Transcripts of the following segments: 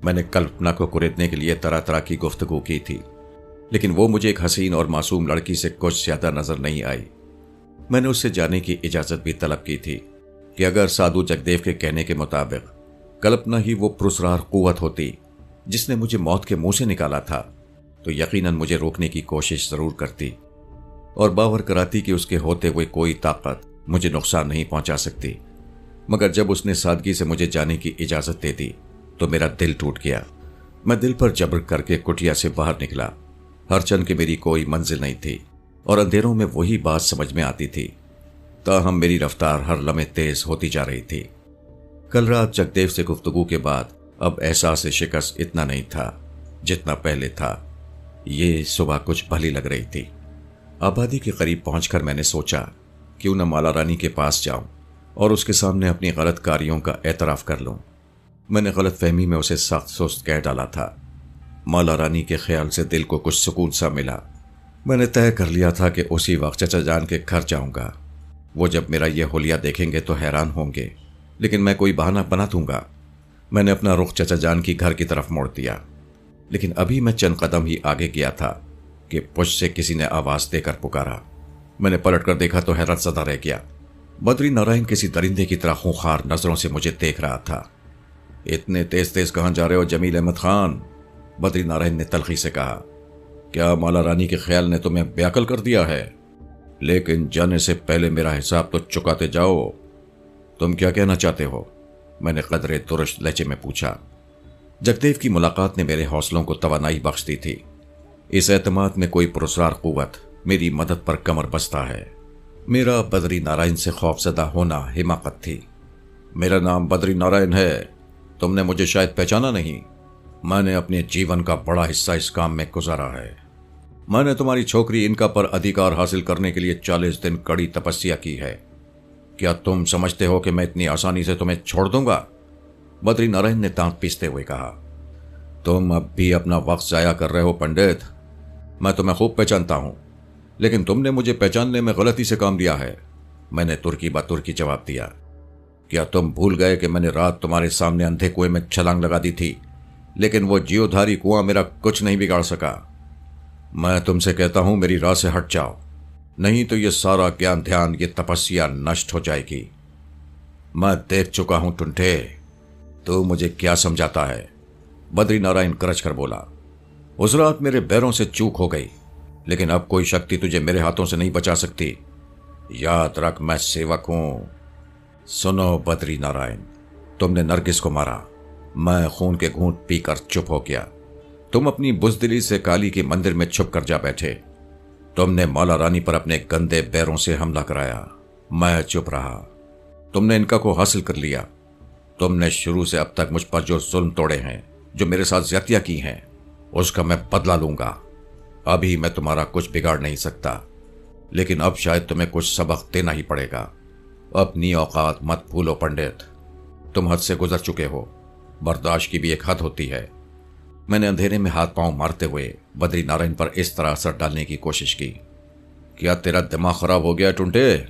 मैंने कल्पना को कुरेदने के लिए तरह तरह की गुफ्तगू की थी, लेकिन वो मुझे एक हसीन और मासूम लड़की से कुछ ज्यादा नजर नहीं आई। मैंने उससे जाने की इजाजत भी तलब की थी कि अगर साधु जगदेव के कहने के मुताबिक कल्पना ही वो पुरस्कार कुव्वत होती जिसने मुझे मौत के मुंह से निकाला था, तो यकीनन मुझे रोकने की कोशिश जरूर करती और बावर कराती कि उसके होते हुए कोई ताकत मुझे नुकसान नहीं पहुंचा सकती। मगर जब उसने सादगी से मुझे जाने की इजाजत दे दी तो मेरा दिल टूट गया। मैं दिल पर जबर करके कुटिया से बाहर निकला। हरचंद की मेरी कोई मंजिल नहीं थी और अंधेरों में वही बात समझ में आती थी, ताहम मेरी रफ्तार हर लम्हे तेज होती जा रही थी। कल रात जगदेव से गुफ्तगू के बाद अब एहसास शिकस्त इतना नहीं था जितना पहले था। ये सुबह कुछ भली लग रही थी। आबादी के करीब पहुंचकर मैंने सोचा क्यों न माला रानी के पास जाऊं और उसके सामने अपनी गलत कारियों का एतराफ कर लूं। मैंने गलत फहमी में उसे सख्त सुस्त कह डाला था। माला रानी के ख्याल से दिल को कुछ सुकून सा मिला। मैंने तय कर लिया था कि उसी वक्त चचा जान के घर जाऊंगा। वो जब मेरा यह होलिया देखेंगे तो हैरान होंगे, लेकिन मैं कोई बहाना बना दूंगा। मैंने अपना रुख चचा जान की घर की तरफ मोड़ दिया, लेकिन अभी मैं चंद कदम ही आगे गया था कि पुश से किसी ने आवाज देकर पुकारा। मैंने पलटकर देखा तो हैरत ज़दा रह गया। बद्री नारायण किसी दरिंदे की तरह खूंखार नजरों से मुझे देख रहा था। इतने तेज तेज कहां जा रहे हो जमील अहमद खान? बद्री नारायण ने तलखी से कहा। क्या माला रानी के ख्याल ने तुम्हें बेअकल कर दिया है? लेकिन जाने से पहले मेरा हिसाब तो चुकाते जाओ। तुम क्या कहना चाहते हो? मैंने कदरे दुरुस्त लहजे में पूछा। जगदेव की मुलाकात ने मेरे हौसलों को तवानाई बख्श दी थी। इस एतमाद में कोई पुरस्कार कुव्वत मेरी मदद पर कमर बसता है। मेरा बद्री नारायण से खौफजदा होना हिमाकत थी। मेरा नाम बद्री नारायण है। तुमने मुझे शायद पहचाना नहीं। मैंने अपने जीवन का बड़ा हिस्सा इस काम में गुजारा है। मैंने तुम्हारी छोकरी इनका पर अधिकार हासिल करने के लिए 40 दिन कड़ी तपस्या की है। क्या तुम समझते हो कि मैं इतनी आसानी से तुम्हें छोड़ दूंगा? बद्री नारायण ने दांत पीसते हुए कहा। तुम अब भी अपना वक्त जाया कर रहे हो पंडित। मैं तुम्हें खूब पहचानता हूं, लेकिन तुमने मुझे पहचानने में गलती से काम दिया है। मैंने तुर्की बतुर्की जवाब दिया। क्या तुम भूल गए कि मैंने रात तुम्हारे सामने अंधे कुएं में छलांग लगा दी थी, लेकिन वो जीवधारी कुआं मेरा कुछ नहीं बिगाड़ सका। मैं तुमसे कहता हूं मेरी राह से हट जाओ, नहीं तो ये सारा ज्ञान ध्यान, ये तपस्या नष्ट हो जाएगी। मैं देख चुका हूं टुंठे, तू मुझे क्या समझाता है? बद्री नारायण गरज कर बोला। उस रात मेरे पैरों से चूक हो गई, लेकिन अब कोई शक्ति तुझे मेरे हाथों से नहीं बचा सकती। याद रख, मैं सेवक हूं। सुनो बद्री नारायण, तुमने नरगिस को मारा। मैं खून के घूंट पीकर चुप हो गया। तुम अपनी बुजदिली से काली के मंदिर में छुप कर जा बैठे। तुमने माला रानी पर अपने गंदे पैरों से हमला कराया। मैं चुप रहा। तुमने इनका को हासिल कर लिया। तुमने शुरू से अब तक मुझ पर जो जुल्म तोड़े हैं, जो मेरे साथ ज्यादतियां की हैं, उसका मैं बदला लूंगा। अभी मैं तुम्हारा कुछ बिगाड़ नहीं सकता, लेकिन अब शायद तुम्हें कुछ सबक देना ही पड़ेगा। अपनी औकात मत भूलो पंडित। तुम हद से गुजर चुके हो। बर्दाश्त की भी एक हद होती है। मैंने अंधेरे में हाथ पांव मारते हुए बद्री नारायण पर इस तरह असर डालने की कोशिश की। क्या तेरा दिमाग खराब हो गया टुंटे?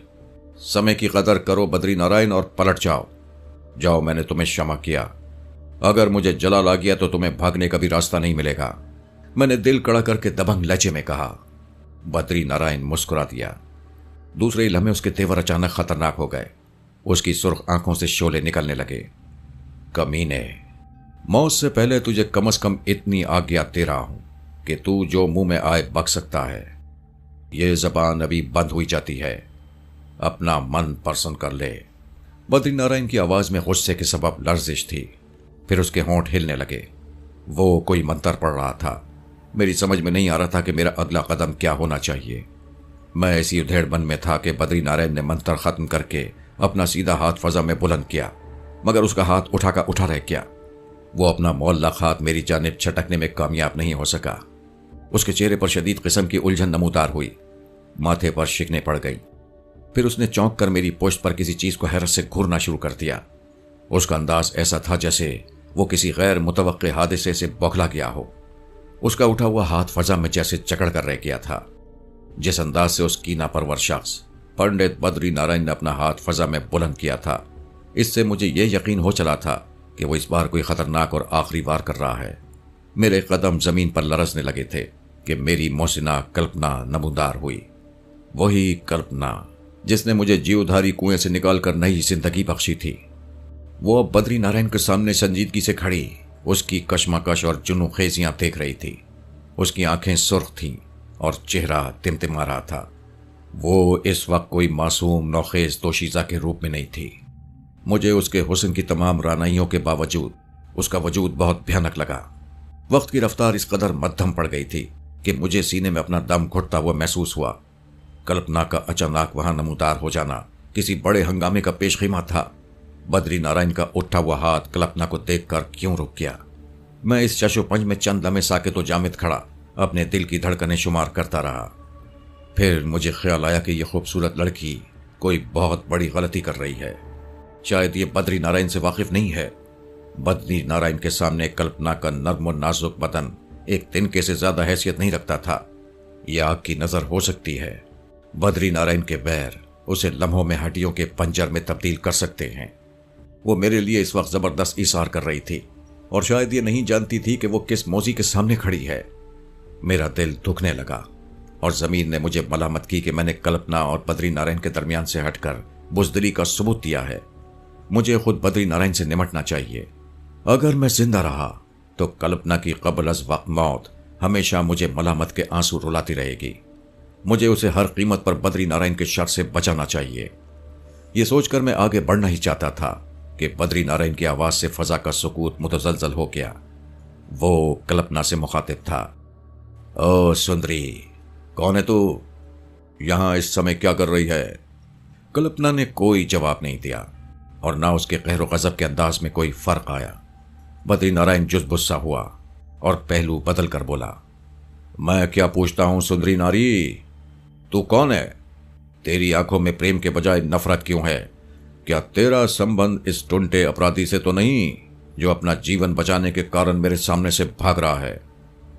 समय की कदर करो बद्री नारायण और पलट जाओ। जाओ, मैंने तुम्हें क्षमा किया। अगर मुझे जलाल आ गया तो तुम्हें भागने का भी रास्ता नहीं मिलेगा। मैंने दिल कड़ा करके दबंग लहजे में कहा। बद्री नारायण मुस्कुरा दिया। दूसरे ही लम्हे उसके तेवर अचानक खतरनाक हो गए। उसकी सुर्ख आंखों से शोले निकलने लगे। कमीने, मौत से पहले तुझे कम से कम इतनी आज्ञा दे रहा हूं कि तू जो मुंह में आए बक सकता है। ये जबान अभी बंद हुई जाती है। अपना मन प्रसन्न कर ले। बद्री नारायण की आवाज में गुस्से के सबब लर्जिश थी। फिर उसके होंठ हिलने लगे। वो कोई मंत्र पढ़ रहा था। मेरी समझ में नहीं आ रहा था कि मेरा अगला कदम क्या होना चाहिए। मैं ऐसी उधेड़बन में था कि बद्री नारायण ने मंत्र खत्म करके अपना सीधा हाथ फजा में बुलंद किया, मगर उसका हाथ उठा का उठा रह गया। वो अपना मौल्ला हाथ मेरी जानिब छटकने में कामयाब नहीं हो सका। उसके चेहरे पर शदीद किस्म की उलझन नमूदार हुई। माथे पर शिकने पड़ गई। फिर उसने चौंक कर मेरी पोस्ट पर किसी चीज को हैरत से घूरना शुरू कर दिया। उसका अंदाज ऐसा था जैसे वो किसी गैर मुतवक्के हादसे से बौखला गया हो। उसका उठा हुआ हाथ फजा में जैसे जकड़ कर रह गया था। जिस अंदाज से उस कीना परवर शख्स पंडित बद्री नारायण ने अपना हाथ फजा में बुलंद किया था, इससे मुझे यह यकीन हो चला था कि वो इस बार कोई खतरनाक और आखिरी वार कर रहा है। मेरे कदम जमीन पर लरजने लगे थे कि मेरी मोहसिना कल्पना नमूदार हुई। वही कल्पना जिसने मुझे जीवधारी कुएं से निकालकर नई जिंदगी बख्शी थी। वो अब बद्री नारायण के सामने संजीदगी से खड़ी उसकी कशमकश और जुनू खेजियां देख रही थी। उसकी आंखें सुर्ख थीं और चेहरा तिमतिमा रहा था। वो इस वक्त कोई मासूम नौखेज दोशीजा के रूप में नहीं थी। मुझे उसके हुस्न की तमाम रानाइयों के बावजूद उसका वजूद बहुत भयानक लगा। वक्त की रफ्तार इस कदर मध्यम पड़ गई थी कि मुझे सीने में अपना दम घुटता हुआ महसूस हुआ। कल्पना का अचानक वहां नमूदार हो जाना किसी बड़े हंगामे का पेशखीमा था। बद्री नारायण का उठा हुआ हाथ कल्पना को देखकर क्यों रुक गया। मैं इस चशोपंज में चंद लम्हे साकित व जामिद खड़ा अपने दिल की धड़कनें शुमार करता रहा। फिर मुझे ख्याल आया कि यह खूबसूरत लड़की कोई बहुत बड़ी गलती कर रही है। शायद ये बद्री नारायण से वाकिफ नहीं है। बद्री नारायण के सामने कल्पना का नर्म और नाजुक बदन एक तिनके से ज्यादा हैसियत नहीं रखता था। यह आग की नजर हो सकती है। बद्री नारायण के बैर उसे लम्हों में हड्डियों के पंजर में तब्दील कर सकते हैं। वो मेरे लिए इस वक्त जबरदस्त इशार कर रही थी और शायद ये नहीं जानती थी कि वो किस मौजी के सामने खड़ी है। मेरा दिल दुखने लगा और जमीन ने मुझे मलामत की कि मैंने कल्पना और बद्री नारायण के दरमियान से हटकर बुजदिली का सबूत दिया है। मुझे खुद बद्री नारायण से निमटना चाहिए। अगर मैं जिंदा रहा तो कल्पना की कब्ल अज वक्त मौत हमेशा मुझे मलामत के आंसू रुलाती रहेगी। मुझे उसे हर कीमत पर बद्री नारायण के शर से बचाना चाहिए। यह सोचकर मैं आगे बढ़ना ही चाहता था कि बद्री नारायण की आवाज से फजा का सुकूत मुतजलजल हो गया। वो कल्पना से मुखातिब था। ओ सुंदरी, कौन है तू? यहां इस समय क्या कर रही है? कल्पना ने कोई जवाब नहीं दिया और ना उसके कहर गजब के अंदाज में कोई फर्क आया। बद्री नारायण जुज़-बुज़्सा हुआ और पहलू बदल कर बोला, मैं क्या पूछता हूं सुंदरी नारी, तू कौन है? तेरी आंखों में प्रेम के बजाय नफरत क्यों है? क्या तेरा संबंध इस टुंटे अपराधी से तो नहीं जो अपना जीवन बचाने के कारण मेरे सामने से भाग रहा है?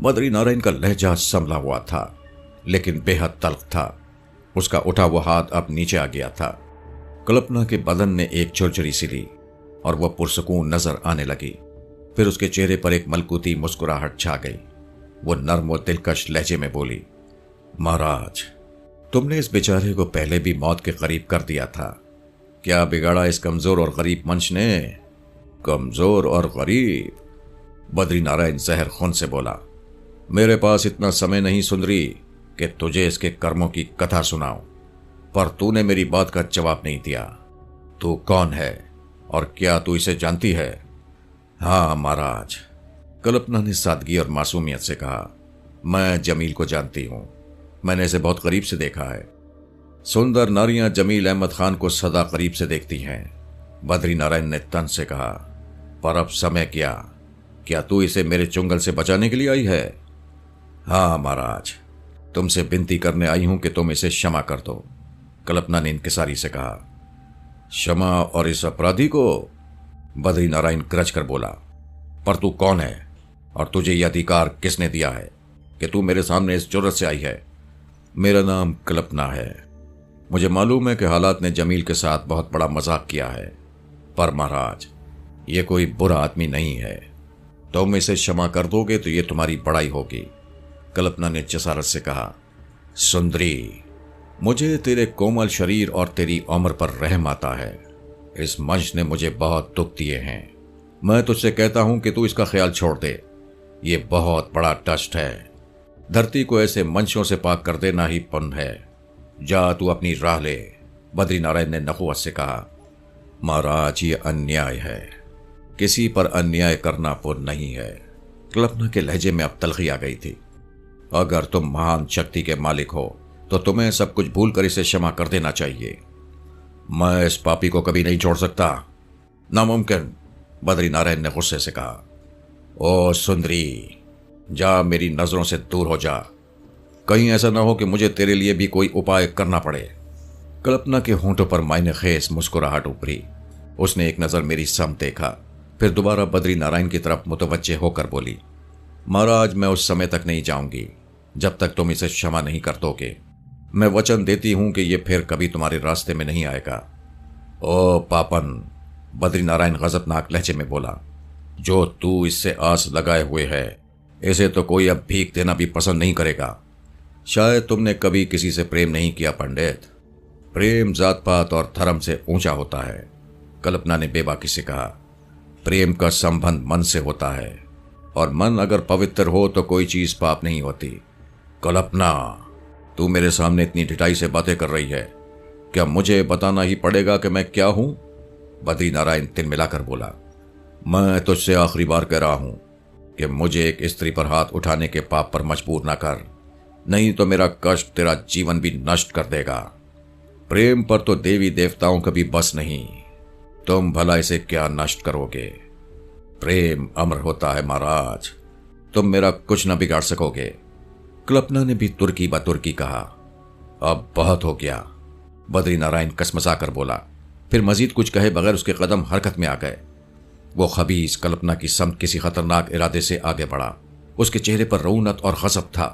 बद्री नारायण का लहजा संभला हुआ था लेकिन बेहद तल्ख था। उसका उठा हुआ हाथ अब नीचे आ गया था। कल्पना के बदन ने एक झुरझुरी सी ली और वह पुरसकून नजर आने लगी। फिर उसके चेहरे पर एक मलकूती मुस्कुराहट छा गई। वो नर्म और दिलकश लहजे में बोली, महाराज, तुमने इस बेचारे को पहले भी मौत के करीब कर दिया था। क्या बिगाड़ा इस कमजोर और गरीब मंश ने? कमजोर और गरीब? बद्री नारायण जहर खून से बोला, मेरे पास इतना समय नहीं सुंदरी कि तुझे इसके कर्मों की कथा सुनाऊं, पर तूने मेरी बात का जवाब नहीं दिया। तू कौन है और क्या तू इसे जानती है? हाँ महाराज, कल्पना ने सादगी और मासूमियत से कहा, मैं जमील को जानती हूं। मैंने इसे बहुत करीब से देखा है। सुंदर नारियां जमील अहमद खान को सदा करीब से देखती हैं। बद्री नारायण ने तन से कहा, पर अब समय क्या तू इसे मेरे चुंगल से बचाने के लिए आई है? हाँ महाराज, तुमसे विनती करने आई हूं कि तुम इसे क्षमा कर दो। कल्पना ने इंकिसारी से कहा, क्षमा और इस अपराधी को? बद्री नारायण गरज कर बोला, पर तू कौन है और तुझे यह अधिकार किसने दिया है कि तू मेरे सामने इस जुर्रत से आई है? मेरा नाम कल्पना है। मुझे मालूम है कि हालात ने जमील के साथ बहुत बड़ा मजाक किया है, पर महाराज, ये कोई बुरा आदमी नहीं है। तुम इसे क्षमा कर दोगे तो ये तुम्हारी बड़ाई होगी। कल्पना ने जसारत से कहा, सुंदरी, मुझे तेरे कोमल शरीर और तेरी उम्र पर रहम आता है। इस मंश ने मुझे बहुत दुख दिए हैं। मैं तुझसे कहता हूं कि तू इसका ख्याल छोड़ दे। ये बहुत बड़ा टस्ट है। धरती को ऐसे मंशों से पाक कर देना ही पुण्य है। जा तू अपनी राह ले। बद्री नारायण ने नखुवत से कहा, महाराज, ये अन्याय है। किसी पर अन्याय करना पुण्य नहीं है। कल्पना के लहजे में अब तलखी आ गई थी। अगर तुम महान शक्ति के मालिक हो तो तुम्हें सब कुछ भूल कर इसे क्षमा कर देना चाहिए। मैं इस पापी को कभी नहीं छोड़ सकता। नामुमकिन, बद्री नारायण ने गुस्से से कहा। ओ सुंदरी, जा मेरी नजरों से दूर हो जा। कहीं ऐसा ना हो कि मुझे तेरे लिए भी कोई उपाय करना पड़े। कल्पना के होंठों पर मायने खेस मुस्कुराहट उभरी। उसने एक नजर मेरी सम देखा, फिर दोबारा बद्री नारायण की तरफ मुतवज्जे होकर बोली, महाराज, मैं उस समय तक नहीं जाऊंगी जब तक तुम इसे क्षमा नहीं कर दोगे। मैं वचन देती हूं कि यह फिर कभी तुम्हारे रास्ते में नहीं आएगा। ओ पापन, बद्री नारायण गजबनाक लहजे में बोला, जो तू इससे आस लगाए हुए है, इसे तो कोई अब भीख देना भी पसंद नहीं करेगा। शायद तुमने कभी किसी से प्रेम नहीं किया पंडित। प्रेम जात पात और धर्म से ऊंचा होता है। कल्पना ने बेबाकी से कहा। प्रेम का संबंध मन से होता है, और मन अगर पवित्र हो तो कोई चीज पाप नहीं होती। कल्पना, तू मेरे सामने इतनी ढिठाई से बातें कर रही है, क्या मुझे बताना ही पड़ेगा कि मैं क्या हूं? बद्रीनारायण तिल मिलाकर बोला। मैं तुझसे आखिरी बार कह रहा हूं कि मुझे एक स्त्री पर हाथ उठाने के पाप पर मजबूर ना कर, नहीं तो मेरा कष्ट तेरा जीवन भी नष्ट कर देगा। प्रेम पर तो देवी देवताओं का भी बस नहीं, तुम भला इसे क्या नष्ट करोगे? प्रेम अमर होता है महाराज, तुम मेरा कुछ न बिगाड़ सकोगे। कल्पना ने भी तुर्की बतुर्की कहा। अब बहुत हो गया, बद्रीनारायण कसमसाकर बोला। फिर मजीद कुछ कहे बगैर उसके कदम हरकत में आ गए। वो खबीस कल्पना की समत किसी खतरनाक इरादे से आगे बढ़ा। उसके चेहरे पर रौनक और गज़ब था।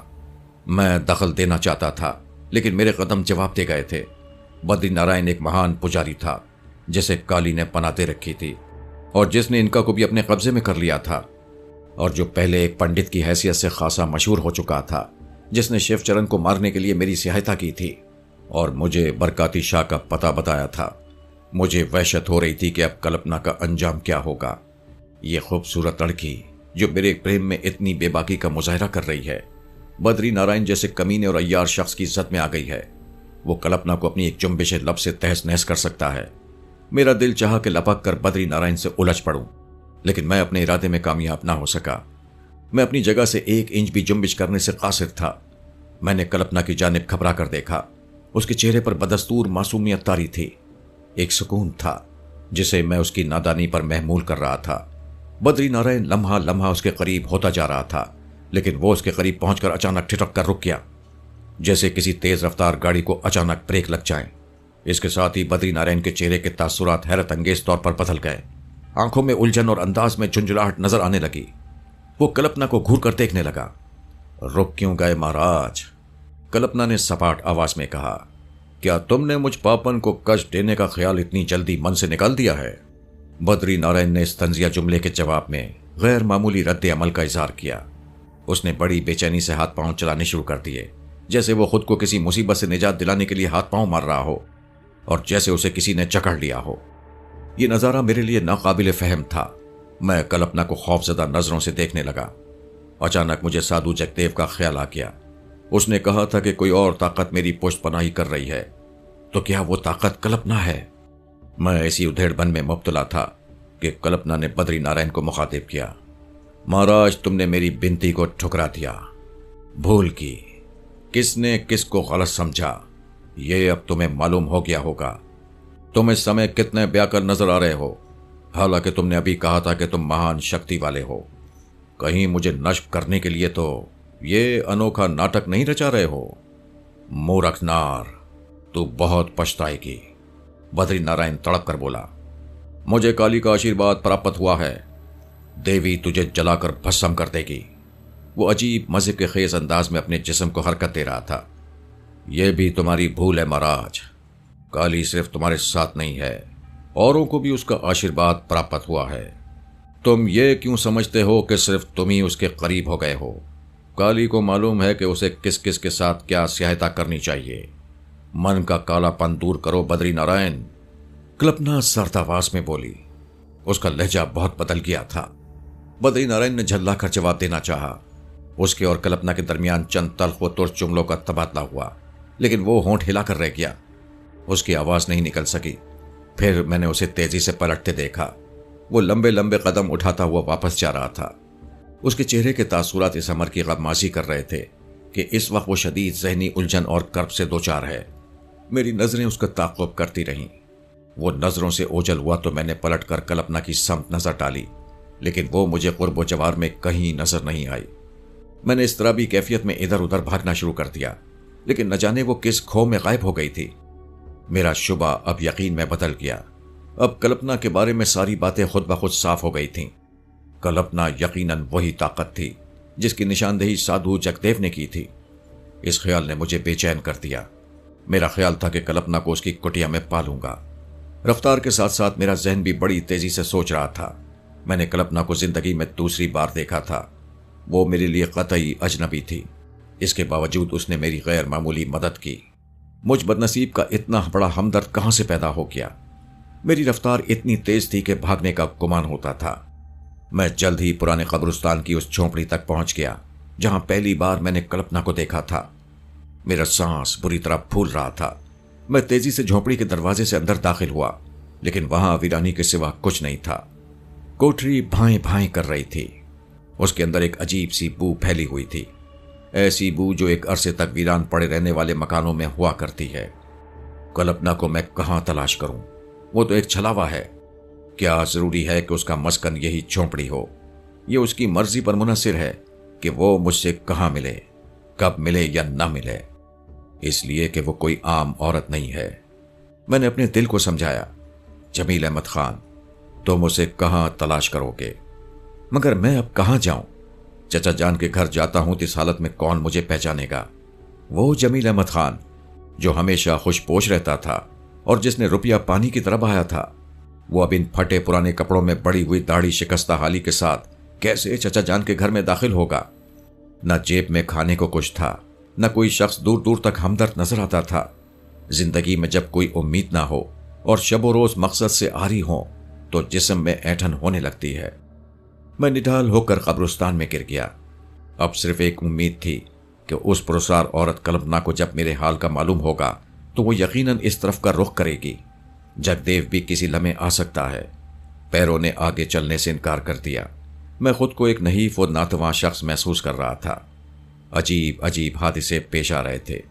मैं दखल देना चाहता था, लेकिन मेरे कदम जवाब दे गए थे। बद्रीनारायण एक महान पुजारी था, जिसे काली ने पनाह दे रखी थी और जिसने इनका को भी अपने कब्जे में कर लिया था, और जो पहले एक पंडित की हैसियत से खासा मशहूर हो चुका था, जिसने शिवचरण को मारने के लिए मेरी सहायता की थी और मुझे बरकाती शाह का पता बताया था। मुझे वहशत हो रही थी कि अब कल्पना का अंजाम क्या होगा। ये खूबसूरत लड़की जो मेरे प्रेम में इतनी बेबाकी का मुजाहरा कर रही है, बद्रीनारायण जैसे कमीने और अय्यार शख्स की इज्जत में आ गई है। वो कल्पना को अपनी एक जुम्बिश लब से तहस नहस कर सकता है। मेरा दिल चाहा कि लपक कर बद्रीनारायण से उलझ पड़ूं, लेकिन मैं अपने इरादे में कामयाब ना हो सका। मैं अपनी जगह से 1 इंच भी जुम्बिश करने से कासिर था। मैंने कल्पना की जानिब घबरा कर देखा। उसके चेहरे पर बदस्तूर मासूमियत तारी थी। एक सुकून था जिसे मैं उसकी नादानी पर महमूल कर रहा था। बद्रीनारायण लम्हा लम्हा उसके करीब होता जा रहा था, लेकिन वो उसके करीब पहुंचकर अचानक ठिठक कर रुक गया, जैसे किसी तेज रफ्तार गाड़ी को अचानक ब्रेक लग जाए। इसके साथ ही बद्रीनारायण के चेहरे के तासुरात हैरत अंगेज तौर पर बदल गए। आंखों में उलझन और अंदाज में झुंझुलाहट नजर आने लगी। वो कल्पना को घूर कर देखने लगा। रुक क्यों गए महाराज? कल्पना ने सपाट आवाज में कहा। क्या तुमने मुझ पापन को कष्ट देने का ख्याल इतनी जल्दी मन से निकाल दिया है? बद्रीनारायण ने इस तंजिया जुमले के जवाब में गैर मामूली रद्द अमल का इजहार किया। उसने बड़ी बेचैनी से हाथ पांव चलाने शुरू कर दिए, जैसे वो खुद को किसी मुसीबत से निजात दिलाने के लिए हाथ पांव मार रहा हो और जैसे उसे किसी ने जकड़ लिया हो। यह नजारा मेरे लिए नाकाबिले फहम था। मैं कल्पना को खौफजदा नजरों से देखने लगा। अचानक मुझे साधु जगदेव का ख्याल आ गया। उसने कहा था कि कोई और ताकत मेरी पुष्ट पनाही कर रही है, तो क्या वो ताकत कल्पना है? मैं ऐसी उधेड़बन में मुब्तला था कि कल्पना ने बद्रीनारायण को मुखातिब किया। महाराज, तुमने मेरी बिनती को ठुकरा दिया, भूल की। किसने किसको गलत समझा, ये अब तुम्हें मालूम हो गया होगा। तुम इस समय कितने ब्याकर नजर आ रहे हो, हालांकि तुमने अभी कहा था कि तुम महान शक्ति वाले हो। कहीं मुझे नष्ट करने के लिए तो ये अनोखा नाटक नहीं रचा रहे हो? मूर्ख नार, तू बहुत पछताएगी। बद्रीनारायण तड़प कर बोला। मुझे काली का आशीर्वाद प्राप्त हुआ है, देवी तुझे जलाकर भस्म कर देगी। वो अजीब मजे के खेज अंदाज में अपने जिस्म को हरकत दे रहा था। यह भी तुम्हारी भूल है महाराज। काली सिर्फ तुम्हारे साथ नहीं है, औरों को भी उसका आशीर्वाद प्राप्त हुआ है। तुम ये क्यों समझते हो कि सिर्फ तुम ही उसके करीब हो गए हो? काली को मालूम है कि उसे किस किस के साथ क्या सहायता करनी चाहिए। मन का कालापन दूर करो बद्रीनारायण। कल्पना सर्द आवाज में बोली। उसका लहजा बहुत बदल गया था। बद्रीनारायण ने झल्लाकर जवाब देना चाहा। उसके और कल्पना के दरमियान चंद तल्ख व तुर्क जुमलों का तबादला हुआ, लेकिन वो होंठ हिलाकर रह गया। उसकी आवाज नहीं निकल सकी। फिर मैंने उसे तेजी से पलटते देखा। वो लंबे लंबे कदम उठाता हुआ वापस जा रहा था। उसके चेहरे के तासुरात इस अमर की गममाजी कर रहे थे कि इस वक्त वो शदीद जहनी उलझन और कर्ब से दो चार है। मेरी नजरें उसका ताक़ुब करती रहीं। वो नजरों से ओझल हुआ तो मैंने पलटकर कल्पना की समत नजर डाली, लेकिन वो मुझे कुर्ब जवार में कहीं नजर नहीं आई। मैंने इस तरह भी कैफियत में इधर उधर भागना शुरू कर दिया, लेकिन न जाने वो किस खो में गायब हो गई थी। मेरा शुबा अब यकीन में बदल गया। अब कल्पना के बारे में सारी बातें खुद ब खुद साफ हो गई थीं। कल्पना यकीनन वही ताकत थी जिसकी निशानदेही साधु जगदेव ने की थी। इस ख्याल ने मुझे बेचैन कर दिया। मेरा ख्याल था कि कल्पना को उसकी कुटिया में पालूंगा। रफ्तार के साथ साथ मेरा जहन भी बड़ी तेजी से सोच रहा था। मैंने कल्पना को जिंदगी में दूसरी बार देखा था। वो मेरे लिए कतई अजनबी थी। इसके बावजूद उसने मेरी गैर मामूली मदद की। मुझ बदनसीब का इतना बड़ा हमदर्द कहां से पैदा हो गया। मेरी रफ्तार इतनी तेज थी कि भागने का गुमान होता था। मैं जल्द ही पुराने कब्रिस्तान की उस झोंपड़ी तक पहुंच गया जहां पहली बार मैंने कल्पना को देखा था। मेरा सांस बुरी तरह फूल रहा था। मैं तेजी से झोंपड़ी के दरवाजे से अंदर दाखिल हुआ, लेकिन वहां वीरानी के सिवा कुछ नहीं था। कोठरी भाएं भाएं कर रही थी। उसके अंदर एक अजीब सी बू फैली हुई थी, ऐसी बू जो एक अरसे तक वीरान पड़े रहने वाले मकानों में हुआ करती है। कल्पना को मैं कहां तलाश करूं? वो तो एक छलावा है। क्या जरूरी है कि उसका मस्कन यही झोंपड़ी हो? ये उसकी मर्जी पर मुनहसिर है कि वो मुझसे कहां मिले, कब मिले या न मिले, इसलिए कि वो कोई आम औरत नहीं है। मैंने अपने दिल को समझाया, जमील अहमद खान, तुम उसे कहां तलाश करोगे? मगर मैं अब कहां जाऊं? चचा जान के घर जाता हूं तो इस हालत में कौन मुझे पहचानेगा? वो जमील अहमद खान जो हमेशा खुशपोश रहता था और जिसने रुपया पानी की तरह बहाया था, वो अब इन फटे पुराने कपड़ों में बड़ी हुई दाढ़ी शिकस्ता हाली के साथ कैसे चचा जान के घर में दाखिल होगा? न जेब में खाने को कुछ था, न कोई शख्स दूर दूर तक हमदर्द नजर आता था। जिंदगी में जब कोई उम्मीद ना हो और शबो रोज मकसद से आरी हो तो जिस्म में ऐंठन होने लगती है। मैं निढाल होकर कब्रिस्तान में गिर गया। अब सिर्फ एक उम्मीद थी कि उस पुरस्कार औरत कल्पना को जब मेरे हाल का मालूम होगा तो वो यकीनन इस तरफ का रुख करेगी। जगदेव भी किसी लम्हे आ सकता है। पैरों ने आगे चलने से इनकार कर दिया। मैं खुद को एक नहीफ और नातवां शख्स महसूस कर रहा था। अजीब अजीब हादिसे पेश आ रहे थे।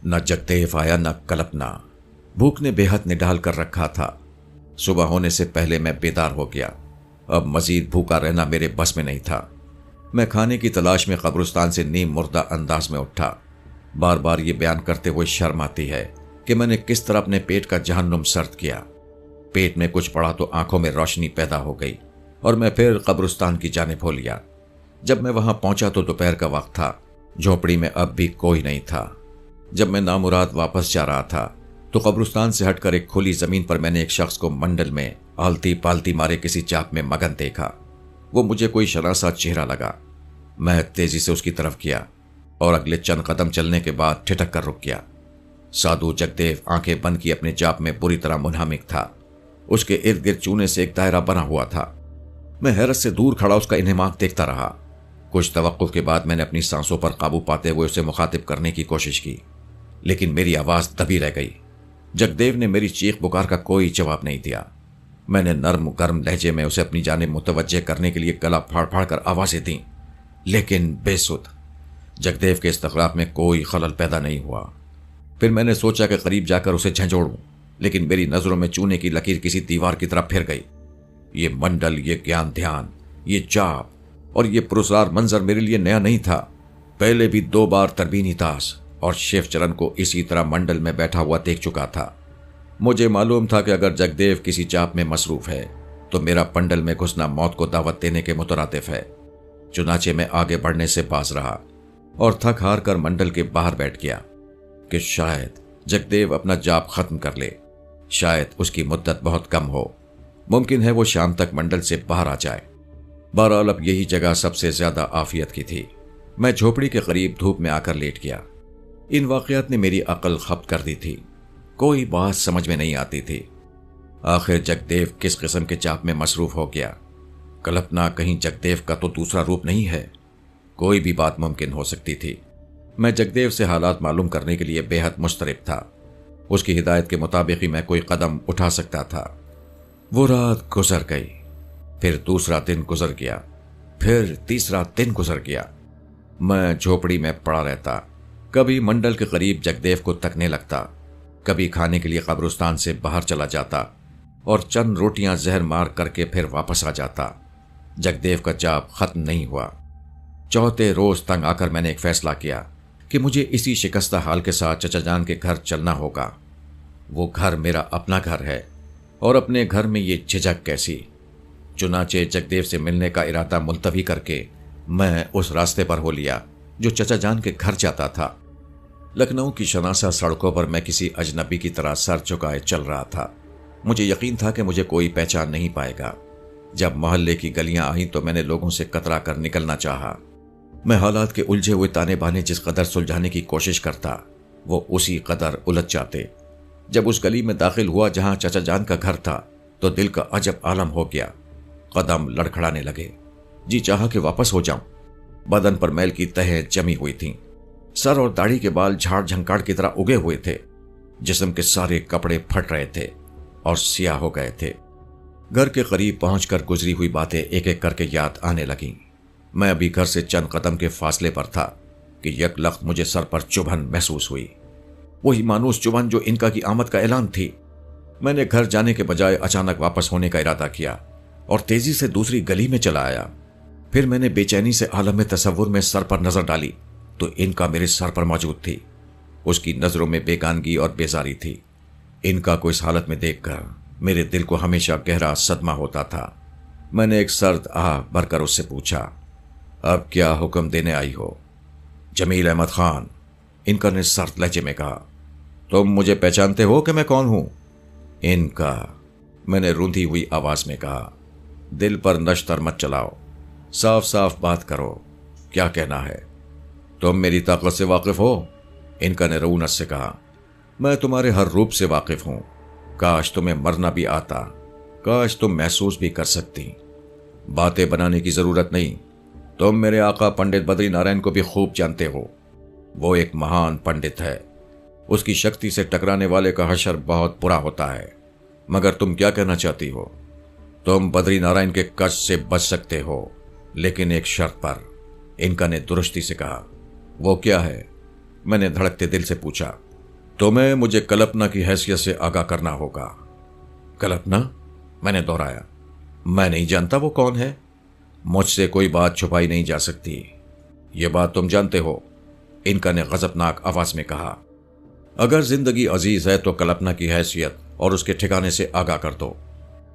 न जगदेव आया न कल्पना। भूख ने बेहद निढाल कर रखा था। सुबह होने से पहले मैं बेदार हो गया। अब मजीद भूखा रहना मेरे बस में नहीं था। मैं खाने की तलाश में कब्रिस्तान से नीम मुर्दा अंदाज में उठा। बार बार ये बयान करते हुए शर्म आती है कि मैंने किस तरह अपने पेट का जहन्नुम सर्द किया। पेट में कुछ पड़ा तो आंखों में रोशनी पैदा हो गई और मैं फिर कब्रिस्तान की जानिब हो लिया। जब मैं वहां पहुंचा तो दोपहर का वक्त था। झोपड़ी में अब भी कोई नहीं था। जब मैं नामुराद वापस जा रहा था तो कब्रिस्तान से हटकर एक खुली जमीन पर मैंने एक शख्स को मंडल में आलती पालती मारे किसी चाक में मगन देखा। वो मुझे कोई शरासा चेहरा लगा। मैं तेजी से उसकी तरफ गया और अगले चंद कदम चलने के बाद ठिठक कर रुक गया। साधु जगदेव आंखें बंद की अपने जाप में बुरी तरह मुनहमिक था। उसके इर्द गिर्द चूने से एक दायरा बना हुआ था। मैं हैरत से दूर खड़ा उसका इन्हेमाक देखता रहा। कुछ तवक्कुफ के बाद मैंने अपनी सांसों पर काबू पाते हुए उसे मुखातिब करने की कोशिश की, लेकिन मेरी आवाज दबी रह गई। जगदेव ने मेरी चीख पुकार का कोई जवाब नहीं दिया। मैंने नर्म गर्म लहजे में उसे अपनी जानिब मुतवज्जे करने के लिए गला फाड़ फाड़ कर आवाजें दी, लेकिन बेसुध। जगदेव के इस्तक़राब में कोई खलल पैदा नहीं हुआ। फिर मैंने सोचा कि करीब जाकर उसे झंझोड़ूं, लेकिन मेरी नजरों में चूने की लकीर किसी दीवार की तरफ फिर गई। ये मंडल, ये ज्ञान ध्यान, ये जाप और ये पुरस्कार मंजर मेरे लिए नया नहीं था। पहले भी 2 बार तरबीनी तास और शिव चरण को इसी तरह मंडल में बैठा हुआ देख चुका था। मुझे मालूम था कि अगर जगदेव किसी जाप में मसरूफ है तो मेरा पंडल में घुसना मौत को दावत देने के मुतरातिफ है। चुनाचे में आगे बढ़ने से बाज रहा और थक हार कर मंडल के बाहर बैठ गया कि शायद जगदेव अपना जाप खत्म कर ले। शायद उसकी मुद्दत बहुत कम हो। मुमकिन है वो शाम तक मंडल से बाहर आ जाए। बहरहाल अब यही जगह सबसे ज्यादा आफियत की थी। मैं झोपड़ी के करीब धूप में आकर लेट गया। इन वाकयात ने मेरी अकल खप्त कर दी थी। कोई बात समझ में नहीं आती थी। आखिर जगदेव किस किस्म के जाप में मसरूफ हो गया? कल्पना कहीं जगदेव का तो दूसरा रूप नहीं है? कोई भी बात मुमकिन हो सकती थी। मैं जगदेव से हालात मालूम करने के लिए बेहद मुस्तरब था। उसकी हिदायत के मुताबिक ही मैं कोई कदम उठा सकता था। वो रात गुजर गई, फिर दूसरा दिन गुजर गया, फिर तीसरा दिन गुजर गया। मैं झोपड़ी में पड़ा रहता। कभी मंडल के करीब जगदेव को तकने लगता, कभी खाने के लिए कब्रिस्तान से बाहर चला जाता और चंद रोटियां जहर मार करके फिर वापस आ जाता। जगदेव का जाप खत्म नहीं हुआ। चौथे रोज तंग आकर मैंने एक फैसला किया कि मुझे इसी शिकस्ता हाल के साथ चचा जान के घर चलना होगा। वो घर मेरा अपना घर है और अपने घर में ये झिझक कैसी। चुनाचे जगदेव से मिलने का इरादा मुलतवी करके मैं उस रास्ते पर हो लिया जो चचा जान के घर जाता था। लखनऊ की शनासा सड़कों पर मैं किसी अजनबी की तरह सर झुकाए चल रहा था। मुझे यकीन था कि मुझे कोई पहचान नहीं पाएगा। जब मोहल्ले की गलियां आई तो मैंने लोगों से कतरा कर निकलना चाहा। मैं हालात के उलझे हुए ताने बाने जिस कदर सुलझाने की कोशिश करता, वो उसी कदर उलझ जाते। जब उस गली में दाखिल हुआ जहां चाचा जान का घर था, तो दिल का अजब आलम हो गया। कदम लड़खड़ाने लगे। जी चाहा कि वापस हो जाऊं। बदन पर मैल की तहें जमी हुई थीं। सर और दाढ़ी के बाल झाड़ झंकाड़ की तरह उगे हुए थे। जिस्म के सारे कपड़े फट रहे थे और सियाह हो गए थे। घर के करीब पहुंचकर गुजरी हुई बातें एक एक करके याद आने लगीं। मैं अभी घर से चंद कदम के फासले पर था कि यकलख्त मुझे सर पर चुभन महसूस हुई। वही मानूस चुभन जो इनका की आमद का ऐलान थी। मैंने घर जाने के बजाय अचानक वापस होने का इरादा किया और तेजी से दूसरी गली में चला आया। फिर मैंने बेचैनी से आलम तसव्वुर में सर पर नजर डाली तो इनका मेरे सर पर मौजूद थी। उसकी नजरों में बेगानगी और बेजारी थी। इनका को इस हालत में देखकर मेरे दिल को हमेशा गहरा सदमा होता था। मैंने एक सर्द आह भरकर उससे पूछा, अब क्या हुक्म देने आई हो? जमील अहमद खान, इनका ने सर्द लहजे में कहा। तुम मुझे पहचानते हो कि मैं कौन हूं? इनका, मैंने रूंधी हुई आवाज में कहा। दिल पर नश्तर मत चलाओ, साफ साफ बात करो, क्या कहना है? तुम मेरी ताकत से वाकिफ हो? इनका ने रऊनत से कहा। मैं तुम्हारे हर रूप से वाकिफ हूं। काश तुम्हें मरना भी आता, काश तुम महसूस भी कर सकती। बातें बनाने की जरूरत नहीं। तुम मेरे आका पंडित बद्री नारायण को भी खूब जानते हो। वो एक महान पंडित है। उसकी शक्ति से टकराने वाले का हशर बहुत बुरा होता है। मगर तुम क्या कहना चाहती हो? तुम बद्री नारायण के कष्ट से बच सकते हो, लेकिन एक शर्त पर, इनका ने दुरुस्ती से कहा। वो क्या है? मैंने धड़कते दिल से पूछा। तुम्हें मुझे कल्पना की हैसियत से आगाह करना होगा। कल्पना? मैंने दोहराया। मैं नहीं जानता वो कौन है। मुझसे कोई बात छुपाई नहीं जा सकती, ये बात तुम जानते हो, इनका ने गजबनाक आवाज में कहा। अगर जिंदगी अजीज है तो कल्पना की हैसियत और उसके ठिकाने से आगाह कर दो,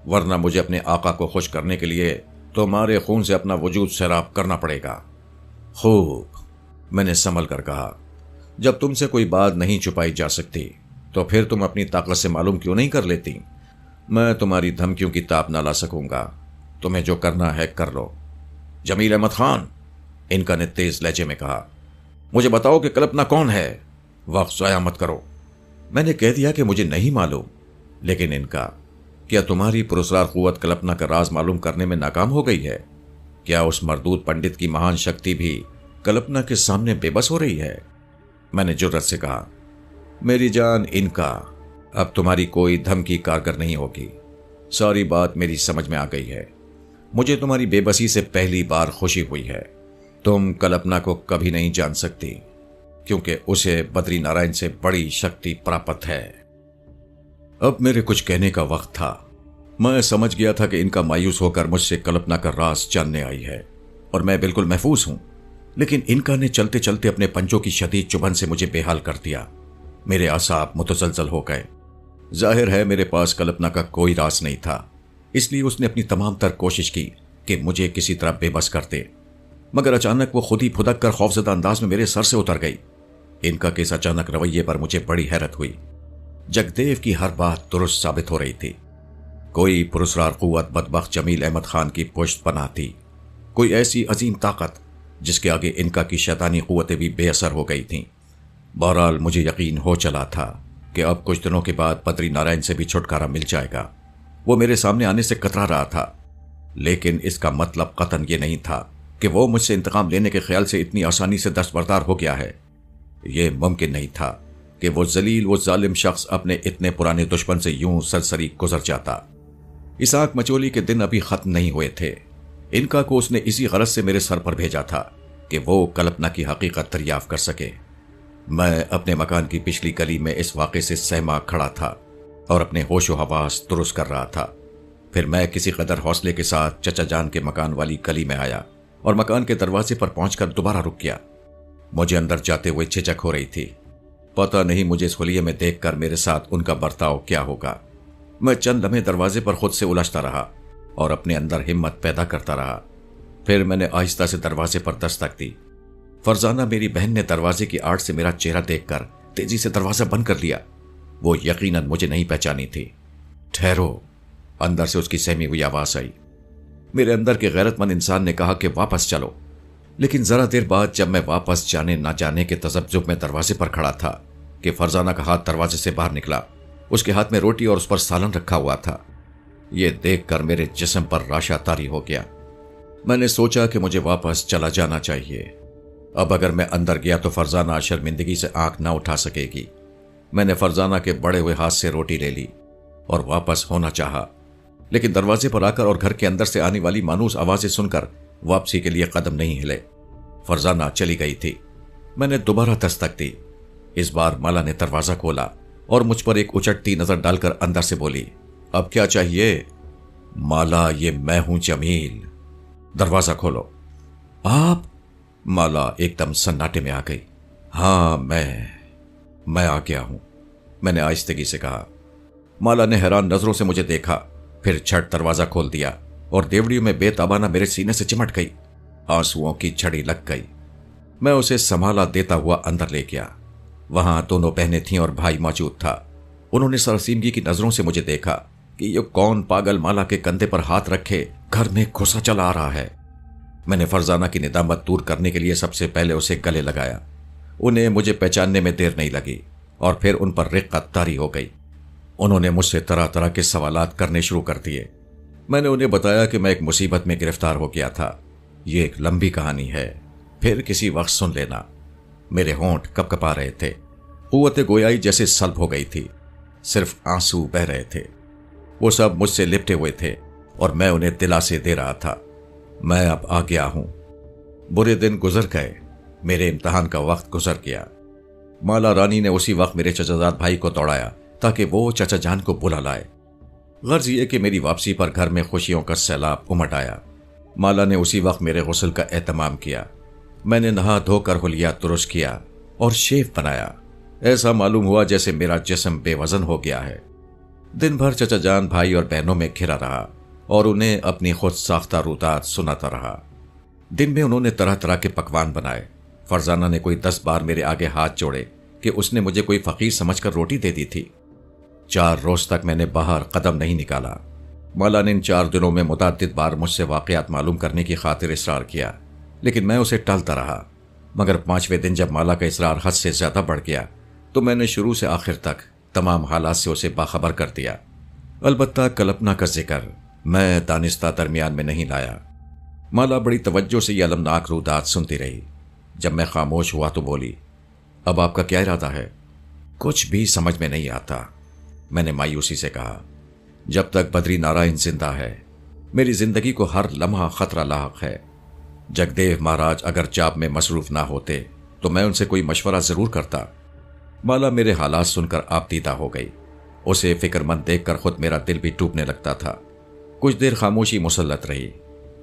वरना मुझे अपने आका को खुश करने के लिए तुम्हारे खून से अपना वजूद सैराब करना पड़ेगा। खूब, मैंने संभल कर कहा। जब तुमसे कोई बात नहीं छुपाई जा सकती तो फिर तुम अपनी ताकत से मालूम क्यों नहीं कर लेती? मैं तुम्हारी धमकियों की ताप ना ला सकूंगा। तुम्हें जो करना है कर लो। जमील अहमद खान, इनका ने तेज लहजे में कहा, मुझे बताओ कि कल्पना कौन है। वक्त ज़ाया मत करो। मैंने कह दिया कि मुझे नहीं मालूम। लेकिन इनका, क्या तुम्हारी पुरस्कार कुव्वत कल्पना का राज मालूम करने में नाकाम हो गई है? क्या उस मरदूद पंडित की महान शक्ति भी कल्पना के सामने बेबस हो रही है? मैंने जुर्रत से कहा। मेरी जान इनका, अब तुम्हारी कोई धमकी कारगर नहीं होगी। सारी बात मेरी समझ में आ गई है। मुझे तुम्हारी बेबसी से पहली बार खुशी हुई है। तुम कल्पना को कभी नहीं जान सकती, क्योंकि उसे बद्री नारायण से बड़ी शक्ति प्राप्त है। अब मेरे कुछ कहने का वक्त था। मैं समझ गया था कि इनका मायूस होकर मुझसे कल्पना का राज जानने आई है और मैं बिल्कुल महफूज हूं। लेकिन इनका ने चलते चलते अपने पंजों की शदीद चुभन से मुझे बेहाल कर दिया। मेरे आसाब मुतसलसल हो गए। जाहिर है मेरे पास कल्पना का कोई राज नहीं था, इसलिए उसने अपनी तमाम तर कोशिश की कि मुझे किसी तरह बेबस कर दे। मगर अचानक वो खुद ही फुदक कर खौफजदा अंदाज में मेरे सर से उतर गई। इनका के इस अचानक रवैये पर मुझे बड़ी हैरत हुई। जगदेव की हर बात दुरुस्त साबित हो रही थी। कोई पुरस्कार कुव्वत बदबख्त जमील अहमद खान की पुश्त पनाह थी। कोई ऐसी अजीम ताकत जिसके आगे इनका की शैतानी कुव्वतें भी बेअसर हो गई थीं। बहरहाल मुझे यकीन हो चला था कि अब कुछ दिनों के बाद बद्री नारायण से भी छुटकारा मिल जाएगा। वो मेरे सामने आने से कतरा रहा था, लेकिन इसका मतलब कतन ये नहीं था कि वो मुझसे इंतकाम लेने के ख्याल से इतनी आसानी से दस्तबरदार हो गया है। ये मुमकिन नहीं था कि वो जलील, वो जालिम शख्स अपने इतने पुराने दुश्मन से यूं सरसरी गुजर जाता। इस आंख मचोली के दिन अभी खत्म नहीं हुए थे। इनका को उसने इसी गरज से मेरे सर पर भेजा था कि वो कल्पना की हकीकत दरियाफ्त कर सके। मैं अपने मकान की पिछली गली में इस वाक़े से सहमा खड़ा था और अपने होशो हवास दुरुस्त कर रहा था। फिर मैं किसी कदर हौसले के साथ चचा जान के मकान वाली गली में आया और मकान के दरवाजे पर पहुंचकर दोबारा रुक गया। मुझे अंदर जाते हुए झिझक हो रही थी। पता नहीं मुझे इस हुलिये में देखकर मेरे साथ उनका बर्ताव क्या होगा। मैं चंद लम्हे दरवाजे पर खुद से उलझता रहा और अपने अंदर हिम्मत पैदा करता रहा। फिर मैंने आहिस्ता से दरवाजे पर दस्तक दी। फरजाना मेरी बहन ने दरवाजे की आड़ से मेरा चेहरा देखकर तेजी से दरवाजा बंद कर लिया। वो यकीनन मुझे नहीं पहचानी थी। ठहरो, अंदर से उसकी सहमी हुई आवाज आई। मेरे अंदर के गैरतमंद इंसान ने कहा कि वापस चलो, लेकिन जरा देर बाद जब मैं वापस जाने ना जाने के तजब्जुब में दरवाजे पर खड़ा था कि फरजाना का हाथ दरवाजे से बाहर निकला। उसके हाथ में रोटी और उस पर सालन रखा हुआ था। यह देखकर मेरे जिस्म पर राशा तारी हो गया। मैंने सोचा कि मुझे वापस चला जाना चाहिए। अब अगर मैं अंदर गया तो फरजाना शर्मिंदगी से आंख ना उठा सकेगी। मैंने फरजाना के बड़े हुए हाथ से रोटी ले ली और वापस होना चाहा, लेकिन दरवाजे पर आकर और घर के अंदर से आने वाली मानूस आवाजें सुनकर वापसी के लिए कदम नहीं हिले। फरजाना चली गई थी। मैंने दोबारा दस्तक दी। इस बार माला ने दरवाजा खोला और मुझ पर एक उचटती नजर डालकर अंदर से बोली, अब क्या चाहिए? माला, ये मैं हूं जमील, दरवाजा खोलो। आप? माला एकदम सन्नाटे में आ गई। हाँ, मैं आ गया हूं, मैंने आहिस्तगी से कहा। माला ने हैरान नजरों से मुझे देखा, फिर झट दरवाजा खोल दिया और देवड़ियों में बेताबाना मेरे सीने से चिमट गई। आंसुओं की झड़ी लग गई। मैं उसे संभाला देता हुआ अंदर ले गया। वहां दोनों बहनें थीं और भाई मौजूद था। उन्होंने सरसीमगी की नजरों से मुझे देखा कि ये कौन पागल माला के कंधे पर हाथ रखे घर में घुसा चला आ रहा है। मैंने फरजाना की निदामत दूर करने के लिए सबसे पहले उसे गले लगाया। उन्हें मुझे पहचानने में देर नहीं लगी और फिर उन पर रिक्कत तारी हो गई। उन्होंने मुझसे तरह तरह के सवालात करने शुरू कर दिए। मैंने उन्हें बताया कि मैं एक मुसीबत में गिरफ्तार हो गया था। ये एक लंबी कहानी है, फिर किसी वक्त सुन लेना। मेरे होंठ कपकपा रहे थे। कुव्वत गोयाई जैसे सल्ब हो गई थी। सिर्फ आंसू बह रहे थे। वो सब मुझसे लिपटे हुए थे और मैं उन्हें दिलासे दे रहा था। मैं अब आ गया हूं। बुरे दिन गुजर गए। मेरे इम्तिहान का वक्त गुजर गया। माला रानी ने उसी वक्त मेरे चचाजाद भाई को दौड़ाया ताकि वो चचा जान को बुला लाए। गर्ज ये कि मेरी वापसी पर घर में खुशियों का सैलाब उमट आया। माला ने उसी वक्त मेरे गुस्ल का एहतमाम किया। मैंने नहा धोकर हुलिया दुरुस्त किया और शेव बनाया। ऐसा मालूम हुआ जैसे मेरा जिस्म बेवजन हो गया है। दिन भर चचा जान भाई और बहनों में घिरा रहा और उन्हें अपनी खुद साख्ता रुदात सुनाता रहा। दिन में उन्होंने तरह तरह के पकवान बनाए। फरजाना ने कोई 10 बार मेरे आगे हाथ जोड़े कि उसने मुझे कोई फकीर समझकर रोटी दे दी थी। 4 रोज तक मैंने बाहर कदम नहीं निकाला। माला ने इन 4 दिनों में मुतअद्दिद बार मुझसे वाकयात मालूम करने की खातिर इसरार किया, लेकिन मैं उसे टालता रहा। मगर 5वें दिन जब माला का इसरार हद से ज्यादा बढ़ गया तो मैंने शुरू से आखिर तक तमाम हालात से उसे बाखबर कर दिया। अलबत्ता कल्पना का जिक्र मैं दानिस्ता दरमियान में नहीं लाया। माला बड़ी तवज्जो से यह अलमनाक रुदात सुनती रही। जब मैं खामोश हुआ तो बोली, अब आपका क्या इरादा है? कुछ भी समझ में नहीं आता, मैंने मायूसी से कहा। जब तक बद्री नारायण जिंदा है मेरी जिंदगी को हर लम्हा खतरा लाहक है। जगदेव महाराज अगर जाप में मसरूफ ना होते तो मैं उनसे कोई मशवरा जरूर करता। माला मेरे हालात सुनकर आपदीदा हो गई। उसे फिक्रमंद देखकर खुद मेरा दिल भी टूटने लगता था। कुछ देर खामोशी मुसल्लत रही।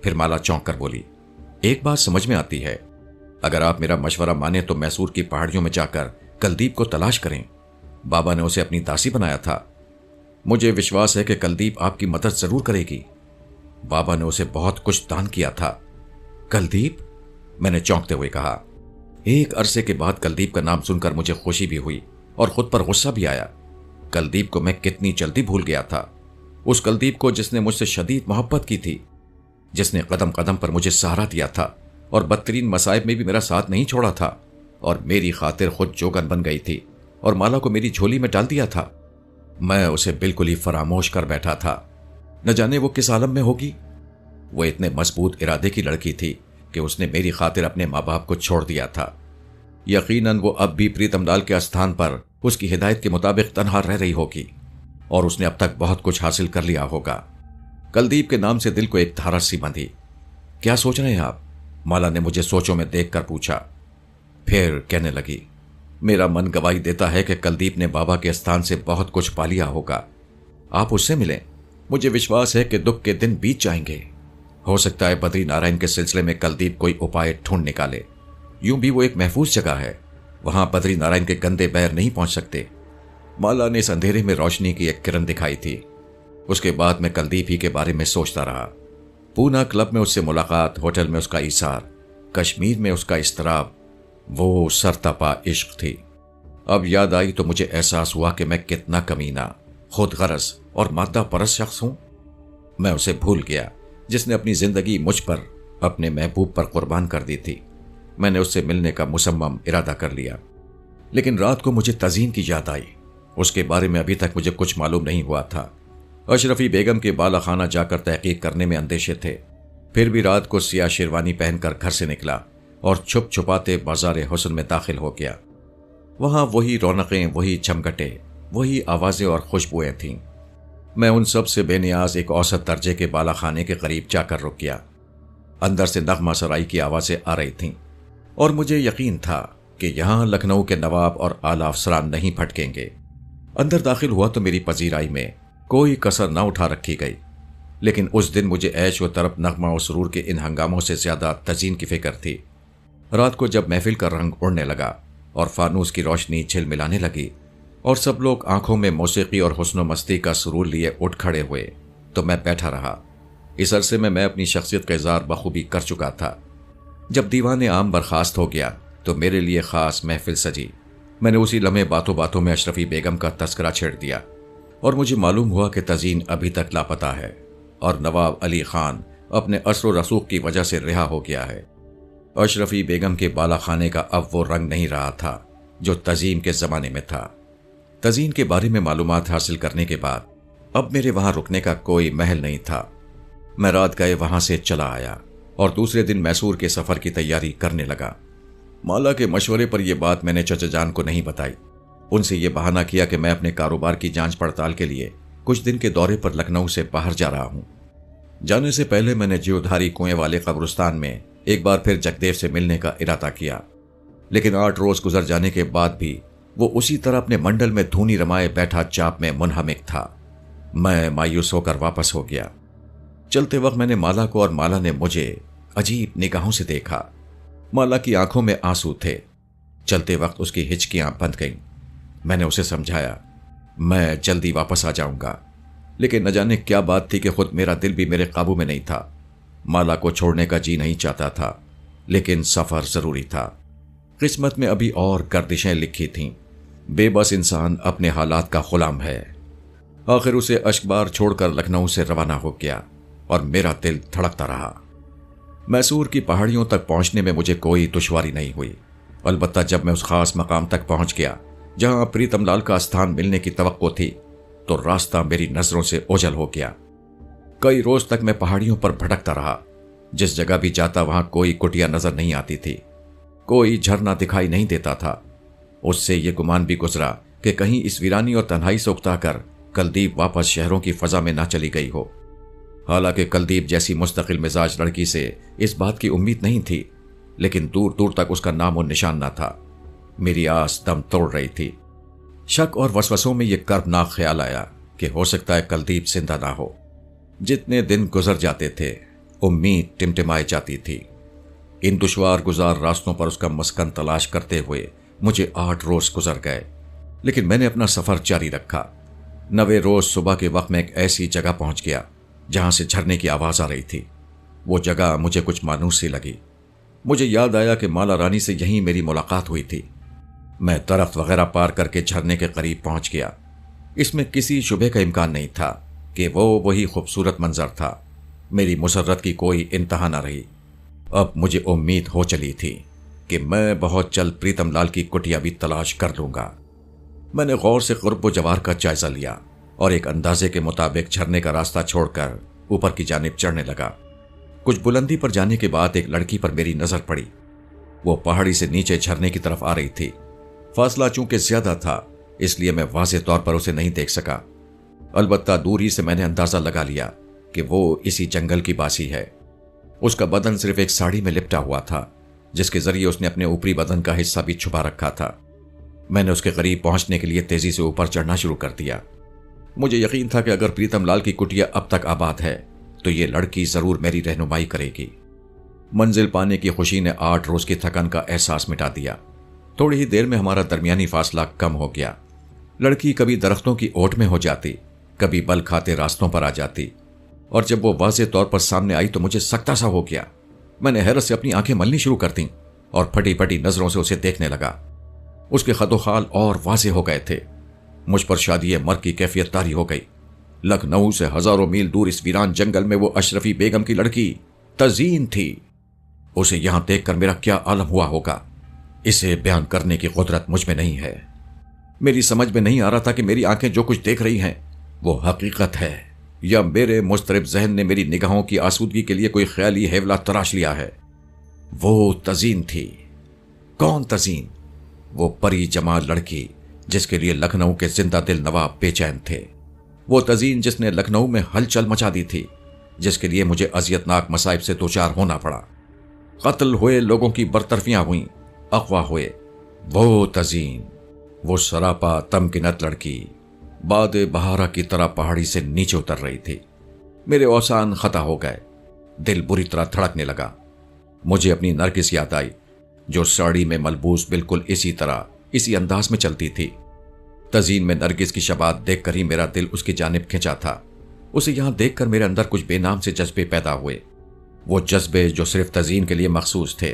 फिर माला चौंक कर बोली, एक बात समझ में आती है, अगर आप मेरा मशवरा माने तो मैसूर की पहाड़ियों में जाकर कुलदीप को तलाश करें। बाबा ने उसे अपनी दासी बनाया था। मुझे विश्वास है कि कुलदीप आपकी मदद जरूर करेगी। बाबा ने उसे बहुत कुछ दान किया था। कुलदीप? मैंने चौंकते हुए कहा। एक अरसे के बाद कुलदीप का नाम सुनकर मुझे खुशी भी हुई और खुद पर गुस्सा भी आया। कुलदीप को मैं कितनी जल्दी भूल गया था। उस कुलदीप को जिसने मुझसे शदीद मोहब्बत की थी, जिसने कदम कदम पर मुझे सहारा दिया था और बदतरीन मसाइब में भी मेरा साथ नहीं छोड़ा था और मेरी खातिर खुद जोगन बन गई थी और माला को मेरी झोली में डाल दिया था। मैं उसे बिल्कुल ही फरामोश कर बैठा था। न जाने वो किस आलम में होगी। वो इतने मजबूत इरादे की लड़की थी कि उसने मेरी खातिर अपने माँ बाप को छोड़ दिया था। यकीनन वो अब भी प्रीतम लाल के स्थान पर उसकी हिदायत के मुताबिक तनहा रह रही होगी और उसने अब तक बहुत कुछ हासिल कर लिया होगा। कुलदीप के नाम से दिल को एक धारस सी बंधी। क्या सोच रहे हैं आप? माला ने मुझे सोचों में देखकर पूछा। फिर कहने लगी, मेरा मन गवाही देता है कि कुलदीप ने बाबा के स्थान से बहुत कुछ पा लिया होगा। आप उससे मिलें। मुझे विश्वास है कि दुख के दिन बीत जाएंगे। हो सकता है बद्री नारायण के सिलसिले में कुलदीप कोई उपाय ढूंढ निकाले। यूं भी वो एक महफूज जगह है, वहां बद्री नारायण के गंदे पैर नहीं पहुंच सकते। माला ने इस अंधेरे में रोशनी की एक किरण दिखाई थी। उसके बाद मैं कुलदीप ही के बारे में सोचता रहा। पूना क्लब में उससे मुलाकात, होटल में उसका इशार, कश्मीर में उसका इस्तराब, वो सरतपा इश्क थी। अब याद आई तो मुझे एहसास हुआ कि मैं कितना कमीना, खुद गरज और मादा परस्त शख्स हूं। मैं उसे भूल गया जिसने अपनी जिंदगी मुझ पर, अपने महबूब पर कुर्बान कर दी थी। मैंने उससे मिलने का मुसम्मम इरादा कर लिया। लेकिन रात को मुझे तज़ीन की याद आई। उसके बारे में अभी तक मुझे कुछ मालूम नहीं हुआ था। अशरफी बेगम के बालाखाना जाकर तहकीक करने में अंदेशे थे। फिर भी रात को सियाह शेरवानी पहनकर घर से निकला और छुप छुपाते बाजार हुस्न में दाखिल हो गया। वहां वही रौनकें, वही चमकटे, वही आवाजें और खुशबुएं थीं। मैं उन सब से बेनियाज एक औसत दर्जे के बालाखाने के करीब जाकर रुक गया। अंदर से नगमा सराई की आवाजें आ रही थीं और मुझे यकीन था कि यहां लखनऊ के नवाब और आला अफसरान नहीं भटकेंगे। अंदर दाखिल हुआ तो मेरी पजीराई में कोई कसर न उठा रखी गई। लेकिन उस दिन मुझे ऐश व तरफ, नगमा और सुरूर के इन हंगामों से ज्यादा तज़ीन की फिक्र थी। रात को जब महफिल का रंग उड़ने लगा और फानूस की रोशनी झिलमिलाने लगी और सब लोग आंखों में मौसीकी और हुस्न मस्ती का सुरूर लिए उठ खड़े हुए, तो मैं बैठा रहा। इस अरसे में मैं अपनी शख्सियत का इज़हार बखूबी कर चुका था। जब दीवान आम बर्खास्त हो गया तो मेरे लिए खास महफिल सजी। मैंने उसी लम्हे बातों बातों में अशरफी बेगम का तस्करा छेड़ दिया और मुझे मालूम हुआ कि तज़ीन अभी तक लापता है और नवाब अली खान अपने असर रसूख की वजह से रिहा हो गया है। अशरफी बेगम के बालाखाने का अब वो रंग नहीं रहा था जो तज़ीन के ज़माने में था। तज़ीन के बारे में मालूमात हासिल करने के बाद अब मेरे वहां रुकने का कोई महल नहीं था। मैं रात गए वहां से चला आया और दूसरे दिन मैसूर के सफ़र की तैयारी करने लगा। माला के मशवरे पर यह बात मैंने चचा जान को नहीं बताई। उनसे यह बहाना किया कि मैं अपने कारोबार की जांच पड़ताल के लिए कुछ दिन के दौरे पर लखनऊ से बाहर जा रहा हूं। जाने से पहले मैंने जीवधारी कुएं वाले कब्रिस्तान में एक बार फिर जगदेव से मिलने का इरादा किया। लेकिन 8 रोज गुजर जाने के बाद भी वो उसी तरह अपने मंडल में धूनी रमाए बैठा चाप में मुनहमिक था। मैं मायूस होकर वापस हो गया। चलते वक्त मैंने माला को और माला ने मुझे अजीब निगाहों से देखा। माला की आंखों में आंसू थे। चलते वक्त उसकी हिचकियां बंध गईं। मैंने उसे समझाया, मैं जल्दी वापस आ जाऊंगा। लेकिन न जाने क्या बात थी कि खुद मेरा दिल भी मेरे काबू में नहीं था। माला को छोड़ने का जी नहीं चाहता था, लेकिन सफर जरूरी था। किस्मत में अभी और गर्दिशें लिखी थीं। बेबस इंसान अपने हालात का गुलाम है। आखिर उसे अश्कबार छोड़कर लखनऊ से रवाना हो गया और मेरा दिल धड़कता रहा। मैसूर की पहाड़ियों तक पहुंचने में मुझे कोई दुश्वारी नहीं हुई। अलबत्ता जब मैं उस खास मकाम तक पहुंच गया जहां प्रीतम लाल का स्थान मिलने की तवक्को थी, तो रास्ता मेरी नजरों से ओझल हो गया। कई रोज तक मैं पहाड़ियों पर भटकता रहा। जिस जगह भी जाता वहां कोई कुटिया नजर नहीं आती थी, कोई झरना दिखाई नहीं देता था। उससे यह गुमान भी गुजरा कि कहीं इस वीरानी और तन्हाई से उकताकर कुलदीप वापस शहरों की फजा में ना चली गई हो। हालांकि कुलदीप जैसी मुस्तकिल मिजाज लड़की से इस बात की उम्मीद नहीं थी, लेकिन दूर दूर तक उसका नाम और निशान ना था। मेरी आस दम तोड़ रही थी। शक और वसवसों में यह कर्बनाक ख्याल आया कि हो सकता है कुलदीप जिंदा ना हो। जितने दिन गुजर जाते थे, उम्मीद टिमटिमाई जाती थी। इन दुश्वार गुजार रास्तों पर उसका मस्कन तलाश करते हुए मुझे 8 रोज गुजर गए, लेकिन मैंने अपना सफर जारी रखा। 9वें रोज सुबह के वक्त में एक ऐसी जगह पहुंच गया जहां से झरने की आवाज आ रही थी। वो जगह मुझे कुछ मानूस सी लगी। मुझे याद आया कि माला रानी से यहीं मेरी मुलाकात हुई थी। मैं दरख्त वगैरह पार करके झरने के करीब पहुंच गया। इसमें किसी शुबे का इम्कान नहीं था कि वो वही खूबसूरत मंजर था। मेरी मुसर्रत की कोई इंतहा न रही। अब मुझे उम्मीद हो चली थी कि मैं बहुत जल्द प्रीतम लाल की कुटिया भी तलाश कर लूंगा। मैंने गौर से कुर्ब जवार का जायजा लिया और एक अंदाजे के मुताबिक झरने का रास्ता छोड़कर ऊपर की जानिब चढ़ने लगा। कुछ बुलंदी पर जाने के बाद एक लड़की पर मेरी नजर पड़ी। वो पहाड़ी से नीचे झरने की तरफ आ रही थी। फासला चूंकि ज्यादा था, इसलिए मैं वाज़े तौर पर उसे नहीं देख सका। अलबत्ता दूरी से मैंने अंदाजा लगा लिया कि वो इसी जंगल की बासी है। उसका बदन सिर्फ एक साड़ी में लिपटा हुआ था, जिसके जरिए उसने अपने ऊपरी बदन का हिस्सा भी छुपा रखा था। मैंने उसके करीब पहुंचने के लिए तेजी से ऊपर चढ़ना शुरू कर दिया। मुझे यकीन था कि अगर प्रीतम लाल की कुटिया अब तक आबाद है तो ये लड़की जरूर मेरी रहनुमाई करेगी। मंजिल पाने की खुशी ने 8 रोज की थकान का एहसास मिटा दिया। थोड़ी ही देर में हमारा दरमियानी फासला कम हो गया। लड़की कभी दरख्तों की ओट में हो जाती, कभी बल खाते रास्तों पर आ जाती, और जब वो वाज़े तौर पर सामने आई तो मुझे सख्ता सा हो गया। मैंने हैरत से अपनी आंखें मलनी शुरू कर दी और फटी फटी नजरों से उसे देखने लगा। उसके खदोखाल और वाज़े हो गए थे। मुझ पर शादी मर्ग की कैफियत तारी हो गई। लखनऊ से हजारों मील दूर इस वीरान जंगल में वो अशरफी बेगम की लड़की तजीन थी। उसे यहां देखकर मेरा क्या आलम हुआ होगा, इसे बयान करने की कुदरत मुझ में नहीं है। मेरी समझ में नहीं आ रहा था कि मेरी आंखें जो कुछ देख रही हैं वो हकीकत है या मेरे मुस्तरिब जहन ने मेरी निगाहों की आसूदगी के लिए कोई ख्याली हेवला तराश लिया है। वो तजीन थी। कौन तजीन? वो परी जमाल लड़की जिसके लिए लखनऊ के जिंदा दिल नवाब बेचैन थे। वो तजीन जिसने लखनऊ में हलचल मचा दी थी, जिसके लिए मुझे अजियतनाक मसाइब से दो चार होना पड़ा। कत्ल हुए, लोगों की बरतरफियां हुई, अगवा हुए। वो तजीन, वो सरापा तमकिनत लड़की बाद बहारा की तरह पहाड़ी से नीचे उतर रही थी। मेरे औसान खता हो गए, दिल बुरी तरह धड़कने लगा। मुझे अपनी नरगिस याद आई जो साड़ी में मलबूस बिल्कुल इसी तरह, इसी अंदाज में चलती थी। तजीन में नरगिस की शबात देखकर ही मेरा दिल उसकी जानिब खिंचा था। उसे यहां देखकर मेरे अंदर कुछ बेनाम से जज्बे पैदा हुए, वो जज्बे जो सिर्फ तजीन के लिए मखसूस थे।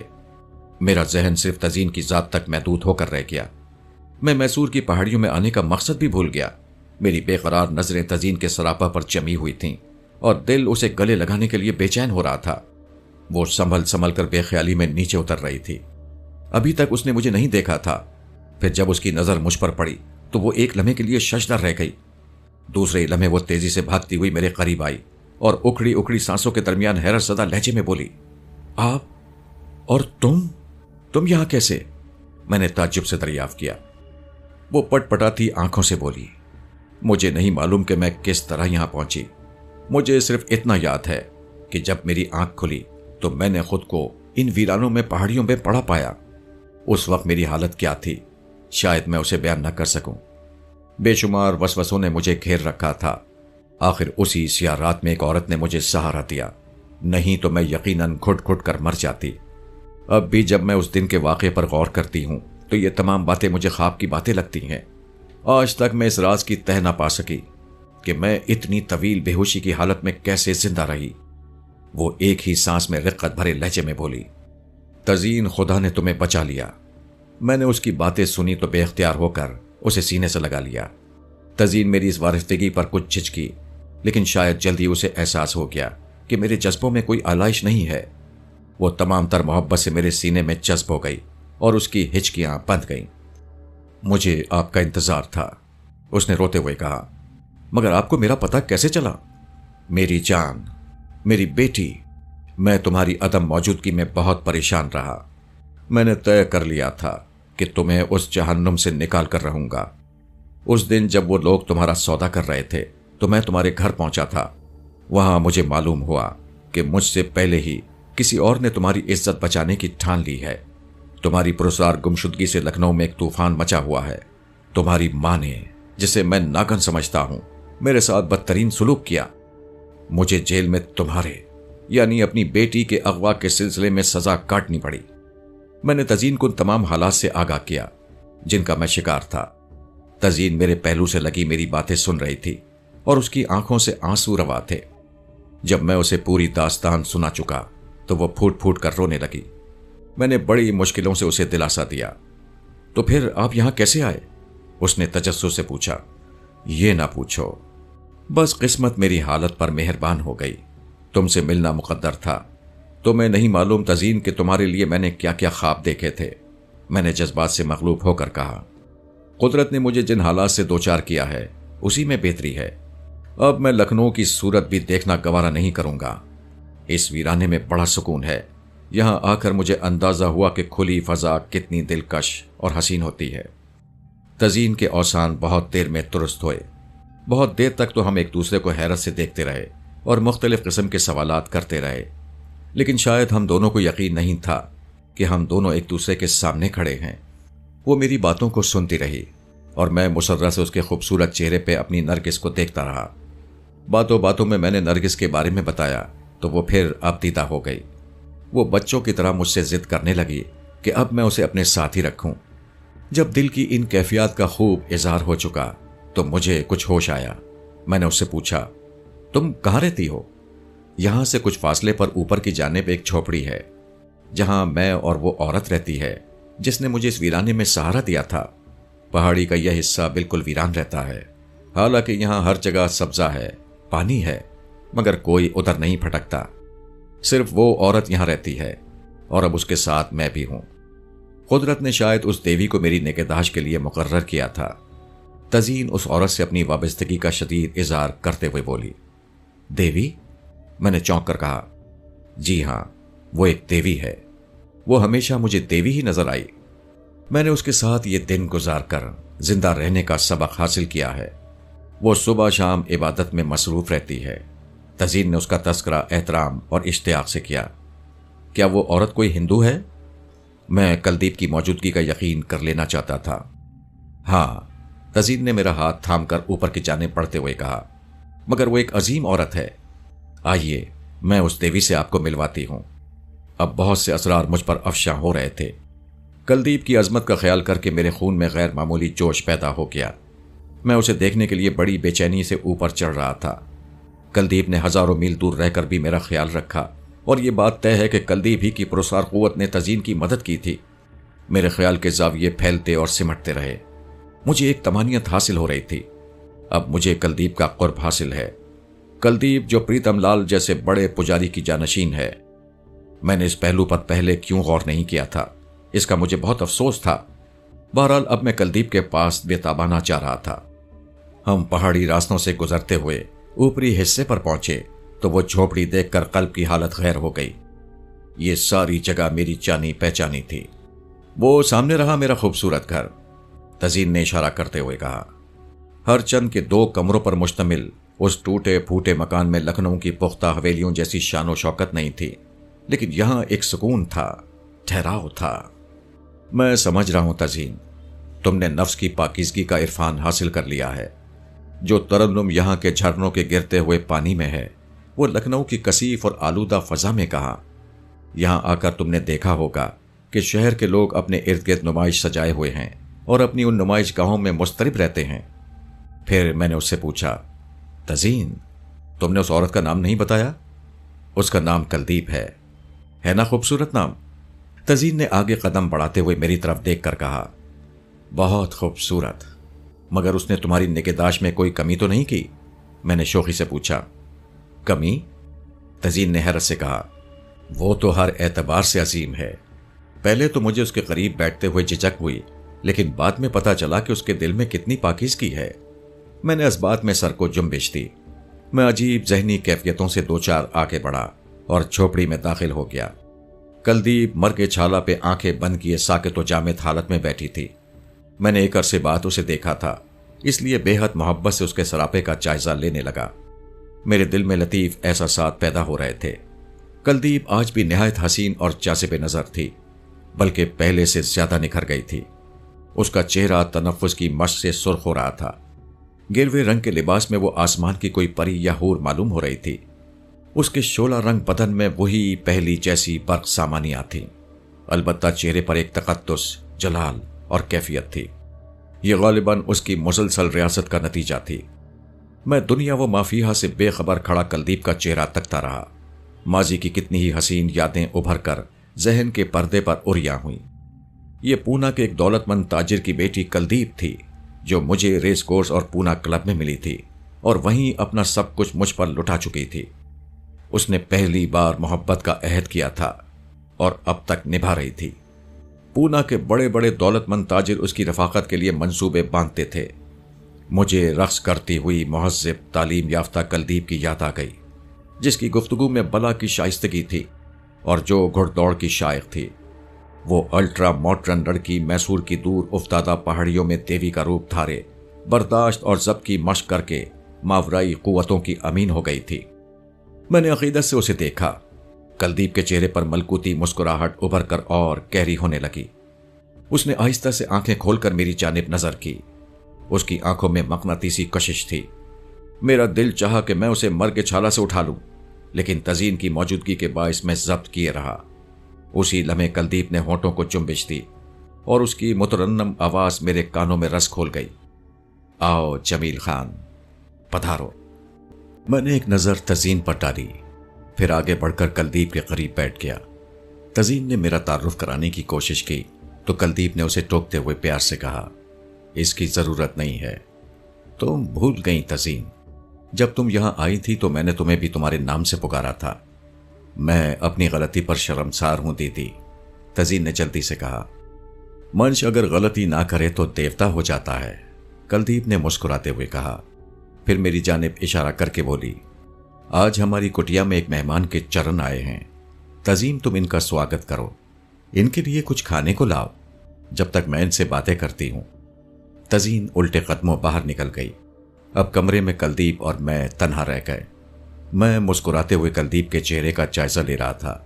मेरा जहन सिर्फ तजीन की जात तक महदूद होकर रह गया। मैं मैसूर की पहाड़ियों में आने का मकसद भी भूल गया। मेरी बेकरार नजरें तजीन के सरापा पर जमी हुई थीं और दिल उसे गले लगाने के लिए बेचैन हो रहा था। वो संभल संभल कर बेख्याली में नीचे उतर रही थी। अभी तक उसने मुझे नहीं देखा था। फिर जब उसकी नजर मुझ पर पड़ी तो वो एक लम्हे के लिए शशदर रह गई। दूसरे लम्हे वो तेजी से भागती हुई मेरे करीब आई और उखड़ी उखड़ी सांसों के दरमियान हैरत ज़दा लहजे में बोली, आप और तुम यहां कैसे? मैंने ताज्जुब से दरियाफ्त किया। वो पटपटाती आंखों से बोली, मुझे नहीं मालूम कि मैं किस तरह यहां पहुंची। मुझे सिर्फ इतना याद है कि जब मेरी आंख खुली तो मैंने खुद को इन वीरानों में पहाड़ियों में पड़ा पाया। उस वक्त मेरी हालत क्या थी, शायद मैं उसे बयान न कर सकूं। बेशुमार वसवसों ने मुझे घेर रखा था। आखिर उसी सियाह रात में एक औरत ने मुझे सहारा दिया, नहीं तो मैं यकीनन घुट घुट कर मर जाती। अब भी जब मैं उस दिन के वाक़े पर गौर करती हूं तो ये तमाम बातें मुझे ख्वाब की बातें लगती हैं। आज तक मैं इस राज की तह ना पा सकी कि मैं इतनी तवील बेहोशी की हालत में कैसे जिंदा रही। वो एक ही सांस में रिक्कत भरे लहजे में बोली, तजीन, खुदा ने तुम्हें बचा लिया। मैंने उसकी बातें सुनी तो बेख्तियार होकर उसे सीने से लगा लिया। तजीन मेरी इस वारिफ्तगी पर कुछ झिझकी, लेकिन शायद जल्दी उसे एहसास हो गया कि मेरे जज्बों में कोई आलाइश नहीं है। वो तमाम तर मोहब्बत से मेरे सीने में जज्ब हो गई और उसकी हिचकियां बंध गईं। मुझे आपका इंतजार था, उसने रोते हुए कहा, मगर आपको मेरा पता कैसे चला? मेरी जान, मेरी बेटी, मैं तुम्हारी अदम मौजूदगी में बहुत परेशान रहा। मैंने तय कर लिया था कि तुम्हें उस जहन्नुम से निकाल कर रहूंगा। उस दिन जब वो लोग तुम्हारा सौदा कर रहे थे तो मैं तुम्हारे घर पहुंचा था। वहां मुझे मालूम हुआ कि मुझसे पहले ही किसी और ने तुम्हारी इज्जत बचाने की ठान ली है। तुम्हारी पुरस्कार गुमशुदगी से लखनऊ में एक तूफान मचा हुआ है। तुम्हारी मां ने, जिसे मैं नागन समझता हूं, मेरे साथ बदतरीन सुलूक किया। मुझे जेल में तुम्हारे यानी अपनी बेटी के अगवा के सिलसिले में सजा काटनी पड़ी। मैंने तजीन को तमाम हालात से आगाह किया जिनका मैं शिकार था। तजीन मेरे पहलू से लगी मेरी बातें सुन रही थी और उसकी आंखों से आंसू रवा थे। जब मैं उसे पूरी दास्तान सुना चुका तो वह फूट फूट कर रोने लगी। मैंने बड़ी मुश्किलों से उसे दिलासा दिया। तो फिर आप यहां कैसे आए? उसने तजस्सुस से पूछा। ये ना पूछो, बस किस्मत मेरी हालत पर मेहरबान हो गई। तुमसे मिलना मुकद्दर था। तुम्हें नहीं मालूम तजीन कि तुम्हारे लिए मैंने क्या क्या ख्वाब देखे थे। मैंने जज्बात से मगलूब होकर कहा, कुदरत ने मुझे जिन हालात से दो चार किया है उसी में बेहतरी है। अब मैं लखनऊ की सूरत भी देखना गवारा नहीं करूंगा। इस वीराने में बड़ा सुकून है। यहां आकर मुझे अंदाजा हुआ कि खुली फजा कितनी दिलकश और हसीन होती है। तजीन के औसान बहुत देर में दुरुस्त हुए। बहुत देर तक तो हम एक दूसरे को हैरत से देखते रहे और मुख्तलिफ किस्म के सवालात करते रहे, लेकिन शायद हम दोनों को यकीन नहीं था कि हम दोनों एक दूसरे के सामने खड़े हैं। वो मेरी बातों को सुनती रही और मैं मुसर्रा से उसके खूबसूरत चेहरे पे अपनी नरगिस को देखता रहा। बातों बातों में मैंने नरगिस के बारे में बताया तो वो फिर आबदीदा हो गई। वो बच्चों की तरह मुझसे जिद करने लगी कि अब मैं उसे अपने साथ ही रखूं। जब दिल की इन कैफियत का खूब इजहार हो चुका तो मुझे कुछ होश आया। मैंने उससे पूछा, तुम कहाँ रहती हो? यहां से कुछ फासले पर ऊपर की जानिब एक झोपड़ी है जहां मैं और वो औरत रहती है जिसने मुझे इस वीराने में सहारा दिया था। पहाड़ी का यह हिस्सा बिल्कुल वीरान रहता है। हालांकि यहाँ हर जगह सब्जा है, पानी है, मगर कोई उधर नहीं भटकता। सिर्फ वो औरत यहाँ रहती है और अब उसके साथ मैं भी हूं। कुदरत ने शायद उस देवी को मेरी निगहदाश्त के लिए मुकर्रर किया था। तजीन उस औरत से अपनी वाबस्तगी का शदीद इजहार करते हुए बोली। देवी? मैंने चौंक कर कहा। जी हां, वो एक देवी है। वो हमेशा मुझे देवी ही नजर आई। मैंने उसके साथ ये दिन गुजार कर जिंदा रहने का सबक हासिल किया है। वो सुबह शाम इबादत में मसरूफ रहती है। तजीन ने उसका तस्करा एहतराम और इश्तियाक से किया। क्या वो औरत कोई हिंदू है? मैं कुलदीप की मौजूदगी का यकीन कर लेना चाहता था। हाँ, तजीन ने मेरा हाथ थामकर ऊपर की जानिब बढ़ते हुए कहा, मगर वो एक अजीम औरत है। आइए, मैं उस देवी से आपको मिलवाती हूं। अब बहुत से असरार मुझ पर अफशा हो रहे थे। कुलदीप की अजमत का ख्याल करके मेरे खून में गैर मामूली जोश पैदा हो गया। मैं उसे देखने के लिए बड़ी बेचैनी से ऊपर चढ़ रहा था। कुलदीप ने हजारों मील दूर रहकर भी मेरा ख्याल रखा और ये बात तय है कि कुलदीप ही की पुरस्कार कुव्वत ने तजीन की मदद की थी। मेरे ख्याल के जाविये फैलते और सिमटते रहे। मुझे एक तमानियत हासिल हो रही थी। अब मुझे कुलदीप का कुर्ब हासिल है। कुलदीप जो प्रीतम लाल जैसे बड़े पुजारी की जानशीन है। मैंने इस पहलू पर पहले क्यों गौर नहीं किया था, इसका मुझे बहुत अफसोस था। बहरहाल अब मैं कुलदीप के पास बेताबाना जा रहा था। हम पहाड़ी रास्तों से गुजरते हुए ऊपरी हिस्से पर पहुंचे तो वो झोपड़ी देखकर कल्ब की हालत गैर हो गई। ये सारी जगह मेरी जानी पहचानी थी। वो सामने रहा मेरा खूबसूरत घर। तजीन ने इशारा करते हुए कहा। हर चंद के 2 कमरों पर मुश्तमिल उस टूटे फूटे मकान में लखनऊ की पुख्ता हवेलियों जैसी शानो शौकत नहीं थी, लेकिन यहां एक सुकून था, ठहराव था। मैं समझ रहा हूं तजीन, तुमने नफ्स की पाकीज़गी का इरफान हासिल कर लिया है। जो तरन्नुम यहां के झरनों के गिरते हुए पानी में है, वो लखनऊ की कसीफ और आलूदा फजा में कहा। यहां आकर तुमने देखा होगा कि शहर के लोग अपने इर्द गिर्द नुमाइश सजाए हुए हैं और अपनी उन नुमाइश गाहों में मुस्तरिब रहते हैं। फिर मैंने उससे पूछा, तजीन, तुमने उस औरत का नाम नहीं बताया? उसका नाम कुलदीप है ना खूबसूरत नाम? तजीन ने आगे कदम बढ़ाते हुए मेरी तरफ देखकर कहा, बहुत खूबसूरत। मगर उसने तुम्हारी निगहदाश्त में कोई कमी तो नहीं की? मैंने शोखी से पूछा। कमी? तजीन ने हैरत से कहा, वो तो हर एतबार से अजीम है। पहले तो मुझे उसके करीब बैठते हुए झिझक हुई, लेकिन बाद में पता चला कि उसके दिल में कितनी पाकीज़गी है। मैंने इस बात में सर को जुम्बिश दी। मैं अजीब जहनी कैफियतों से 2-4 आगे बढ़ा और झोपड़ी में दाखिल हो गया। कुलदीप मर के छाला पे आंखें बंद किए साकित व जामिद हालत में बैठी थी। मैंने एक अरसे बाद उसे देखा था, इसलिए बेहद मोहब्बत से उसके सरापे का जायजा लेने लगा। मेरे दिल में लतीफ एहसासात पैदा हो रहे थे। कुलदीप आज भी निहायत हसीन और जासिबे नजर थी, बल्कि पहले से ज्यादा निखर गई थी। उसका चेहरा तनफ्फुस की मश्क से सुर्ख हो रहा था। गिरवे रंग के लिबास में वो आसमान की कोई परी या हूर मालूम हो रही थी। उसके शोला रंग बदन में वही पहली जैसी बर्क सामानियां थीं। अलबत्ता चेहरे पर एक तकद्दुस, जलाल और कैफियत थी। ये गालिबन उसकी मुसलसल रियासत का नतीजा थी। मैं दुनिया व माफिया से बेखबर खड़ा कुलदीप का चेहरा तकता रहा। माजी की कितनी ही हसीन यादें उभर कर जहन के पर्दे पर उरिया हुई। ये पूना के एक दौलतमंद ताजिर की बेटी कुलदीप थी, जो मुझे रेस कोर्स और पूना क्लब में मिली थी और वहीं अपना सब कुछ मुझ पर लुटा चुकी थी। उसने पहली बार मोहब्बत का अहद किया था और अब तक निभा रही थी। पूना के बड़े बड़े दौलतमंद ताजिर उसकी रफाकत के लिए मंसूबे बांधते थे। मुझे रक्स करती हुई मुहज़्ज़िब तालीम याफ्ता कुलदीप की याद आ गई, जिसकी गुफ्तगू में बला की शाइस्तगी थी और जो घुड़दौड़ की शाइक थी। वो अल्ट्रा मॉडर्न लड़की मैसूर की दूर उफ्तादा पहाड़ियों में देवी का रूप धारे बर्दाश्त और जब्त की मश्क करके मावराई कुव्वतों की अमीन हो गई थी। मैंने अकीदत से उसे देखा। कुलदीप के चेहरे पर मलकूती मुस्कुराहट उभर कर और गहरी होने लगी। उसने आहिस्ता से आंखें खोलकर मेरी जानिब नजर की। उसकी आंखों में मकनातीसी कशिश थी। मेरा दिल चाहा कि मैं उसे मर के छाला से उठा लूं, लेकिन तजीन की मौजूदगी के बायस मैं जब्त किए रहा। उसी लम्हे कुलदीप ने होंठों को चुंबिश दी और उसकी मुतरन्नम आवाज मेरे कानों में रस खोल गई। आओ जमील खान, पधारो। मैंने एक नजर तजीन पर डाली, फिर आगे बढ़कर कुलदीप के करीब बैठ गया। तजीन ने मेरा तारुफ कराने की कोशिश की तो कुलदीप ने उसे टोकते हुए प्यार से कहा, इसकी जरूरत नहीं है। तुम भूल गई तजीन, जब तुम यहां आई थी तो मैंने तुम्हें भी तुम्हारे नाम से पुकारा था। मैं अपनी गलती पर शर्मसार हूं दीदी, तजीन ने जल्दी से कहा। मनुष्य अगर गलती ना करे तो देवता हो जाता है, कुलदीप ने मुस्कुराते हुए कहा। फिर मेरी जानिब इशारा करके बोली, आज हमारी कुटिया में एक मेहमान के चरण आए हैं। तजीन, तुम इनका स्वागत करो, इनके लिए कुछ खाने को लाओ, जब तक मैं इनसे बातें करती हूं। तजीन उल्टे कदमों बाहर निकल गई। अब कमरे में कुलदीप और मैं तन्हा रह गए। मैं मुस्कुराते हुए कुलदीप के चेहरे का जायजा ले रहा था।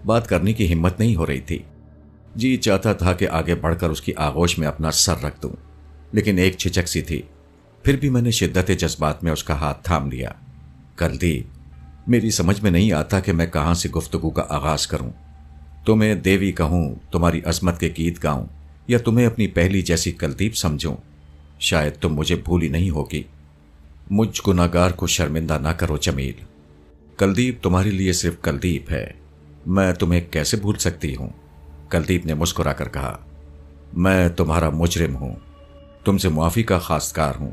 बात करने की हिम्मत नहीं हो रही थी। जी चाहता था कि आगे बढ़कर उसकी आगोश में अपना सर रख दूं, लेकिन एक झिझक सी थी। फिर भी मैंने शिद्दत जज्बात में उसका हाथ थाम लिया। कुलदीप, मेरी समझ में नहीं आता कि मैं कहां से गुफ्तगू का आगाज करूं। तुम्हें देवी कहूं, तुम्हारी अजमत के गीत गाऊं, या तुम्हें अपनी पहली जैसी कुलदीप समझूं। शायद तुम मुझे भूली नहीं होगी। मुझ गुनाहगार को शर्मिंदा ना करो जमील। कुलदीप तुम्हारे लिए सिर्फ कुलदीप है, मैं तुम्हें कैसे भूल सकती हूं। कुलदीप ने मुस्कुराकर कहा, मैं तुम्हारा मुजरिम हूं, तुमसे मुआफी का खासकार हूं।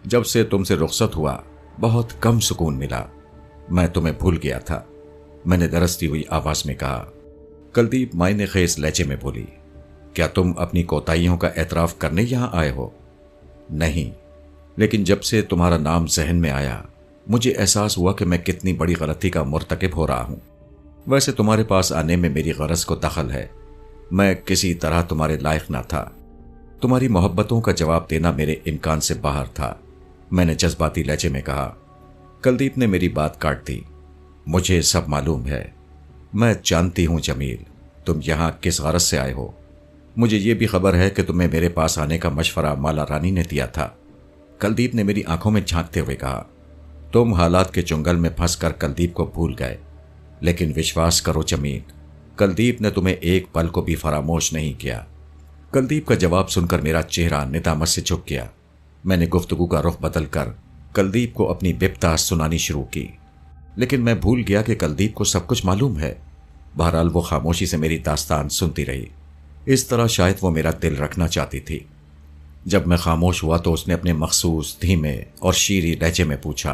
जब से तुमसे रुखसत हुआ बहुत कम सुकून मिला। मैं तुम्हें भूल गया था, मैंने दरसती हुई आवाज में कहा। कुलदीप मायने खेज लहजे में बोली, क्या तुम अपनी कोताहियों का एतराफ करने यहां आए हो? नहीं, लेकिन जब से तुम्हारा नाम जहन में आया मुझे एहसास हुआ कि मैं कितनी बड़ी गलती का मुर्तकिब हो रहा हूं। वैसे तुम्हारे पास आने में मेरी गरज को दखल है, मैं किसी तरह तुम्हारे लायक ना था। तुम्हारी मोहब्बतों का जवाब देना मेरे इम्कान से बाहर था, मैंने जज्बाती लहजे में कहा। कुलदीप ने मेरी बात काट दी। मुझे सब मालूम है, मैं जानती हूं जमील, तुम यहां किस गरज से आए हो। मुझे यह भी खबर है कि तुम्हें मेरे पास आने का मशवरा माला रानी ने दिया था। कुलदीप ने मेरी आंखों में झांकते हुए कहा। तुम हालात के चुंगल में फंसकर कुलदीप को भूल गए, लेकिन विश्वास करो जमील, कुलदीप ने तुम्हें एक पल को भी फरामोश नहीं किया। कुलदीप का जवाब सुनकर मेरा चेहरा निदामत से झुक गया। मैंने गुफ्तगू का रुख बदलकर कुलदीप को अपनी बिपता सुनानी शुरू की, लेकिन मैं भूल गया कि कुलदीप को सब कुछ मालूम है। बहरहाल वो खामोशी से मेरी दास्तान सुनती रही। इस तरह शायद वो मेरा दिल रखना चाहती थी। जब मैं खामोश हुआ तो उसने अपने मखसूस धीमे और शीरी लहजे में पूछा,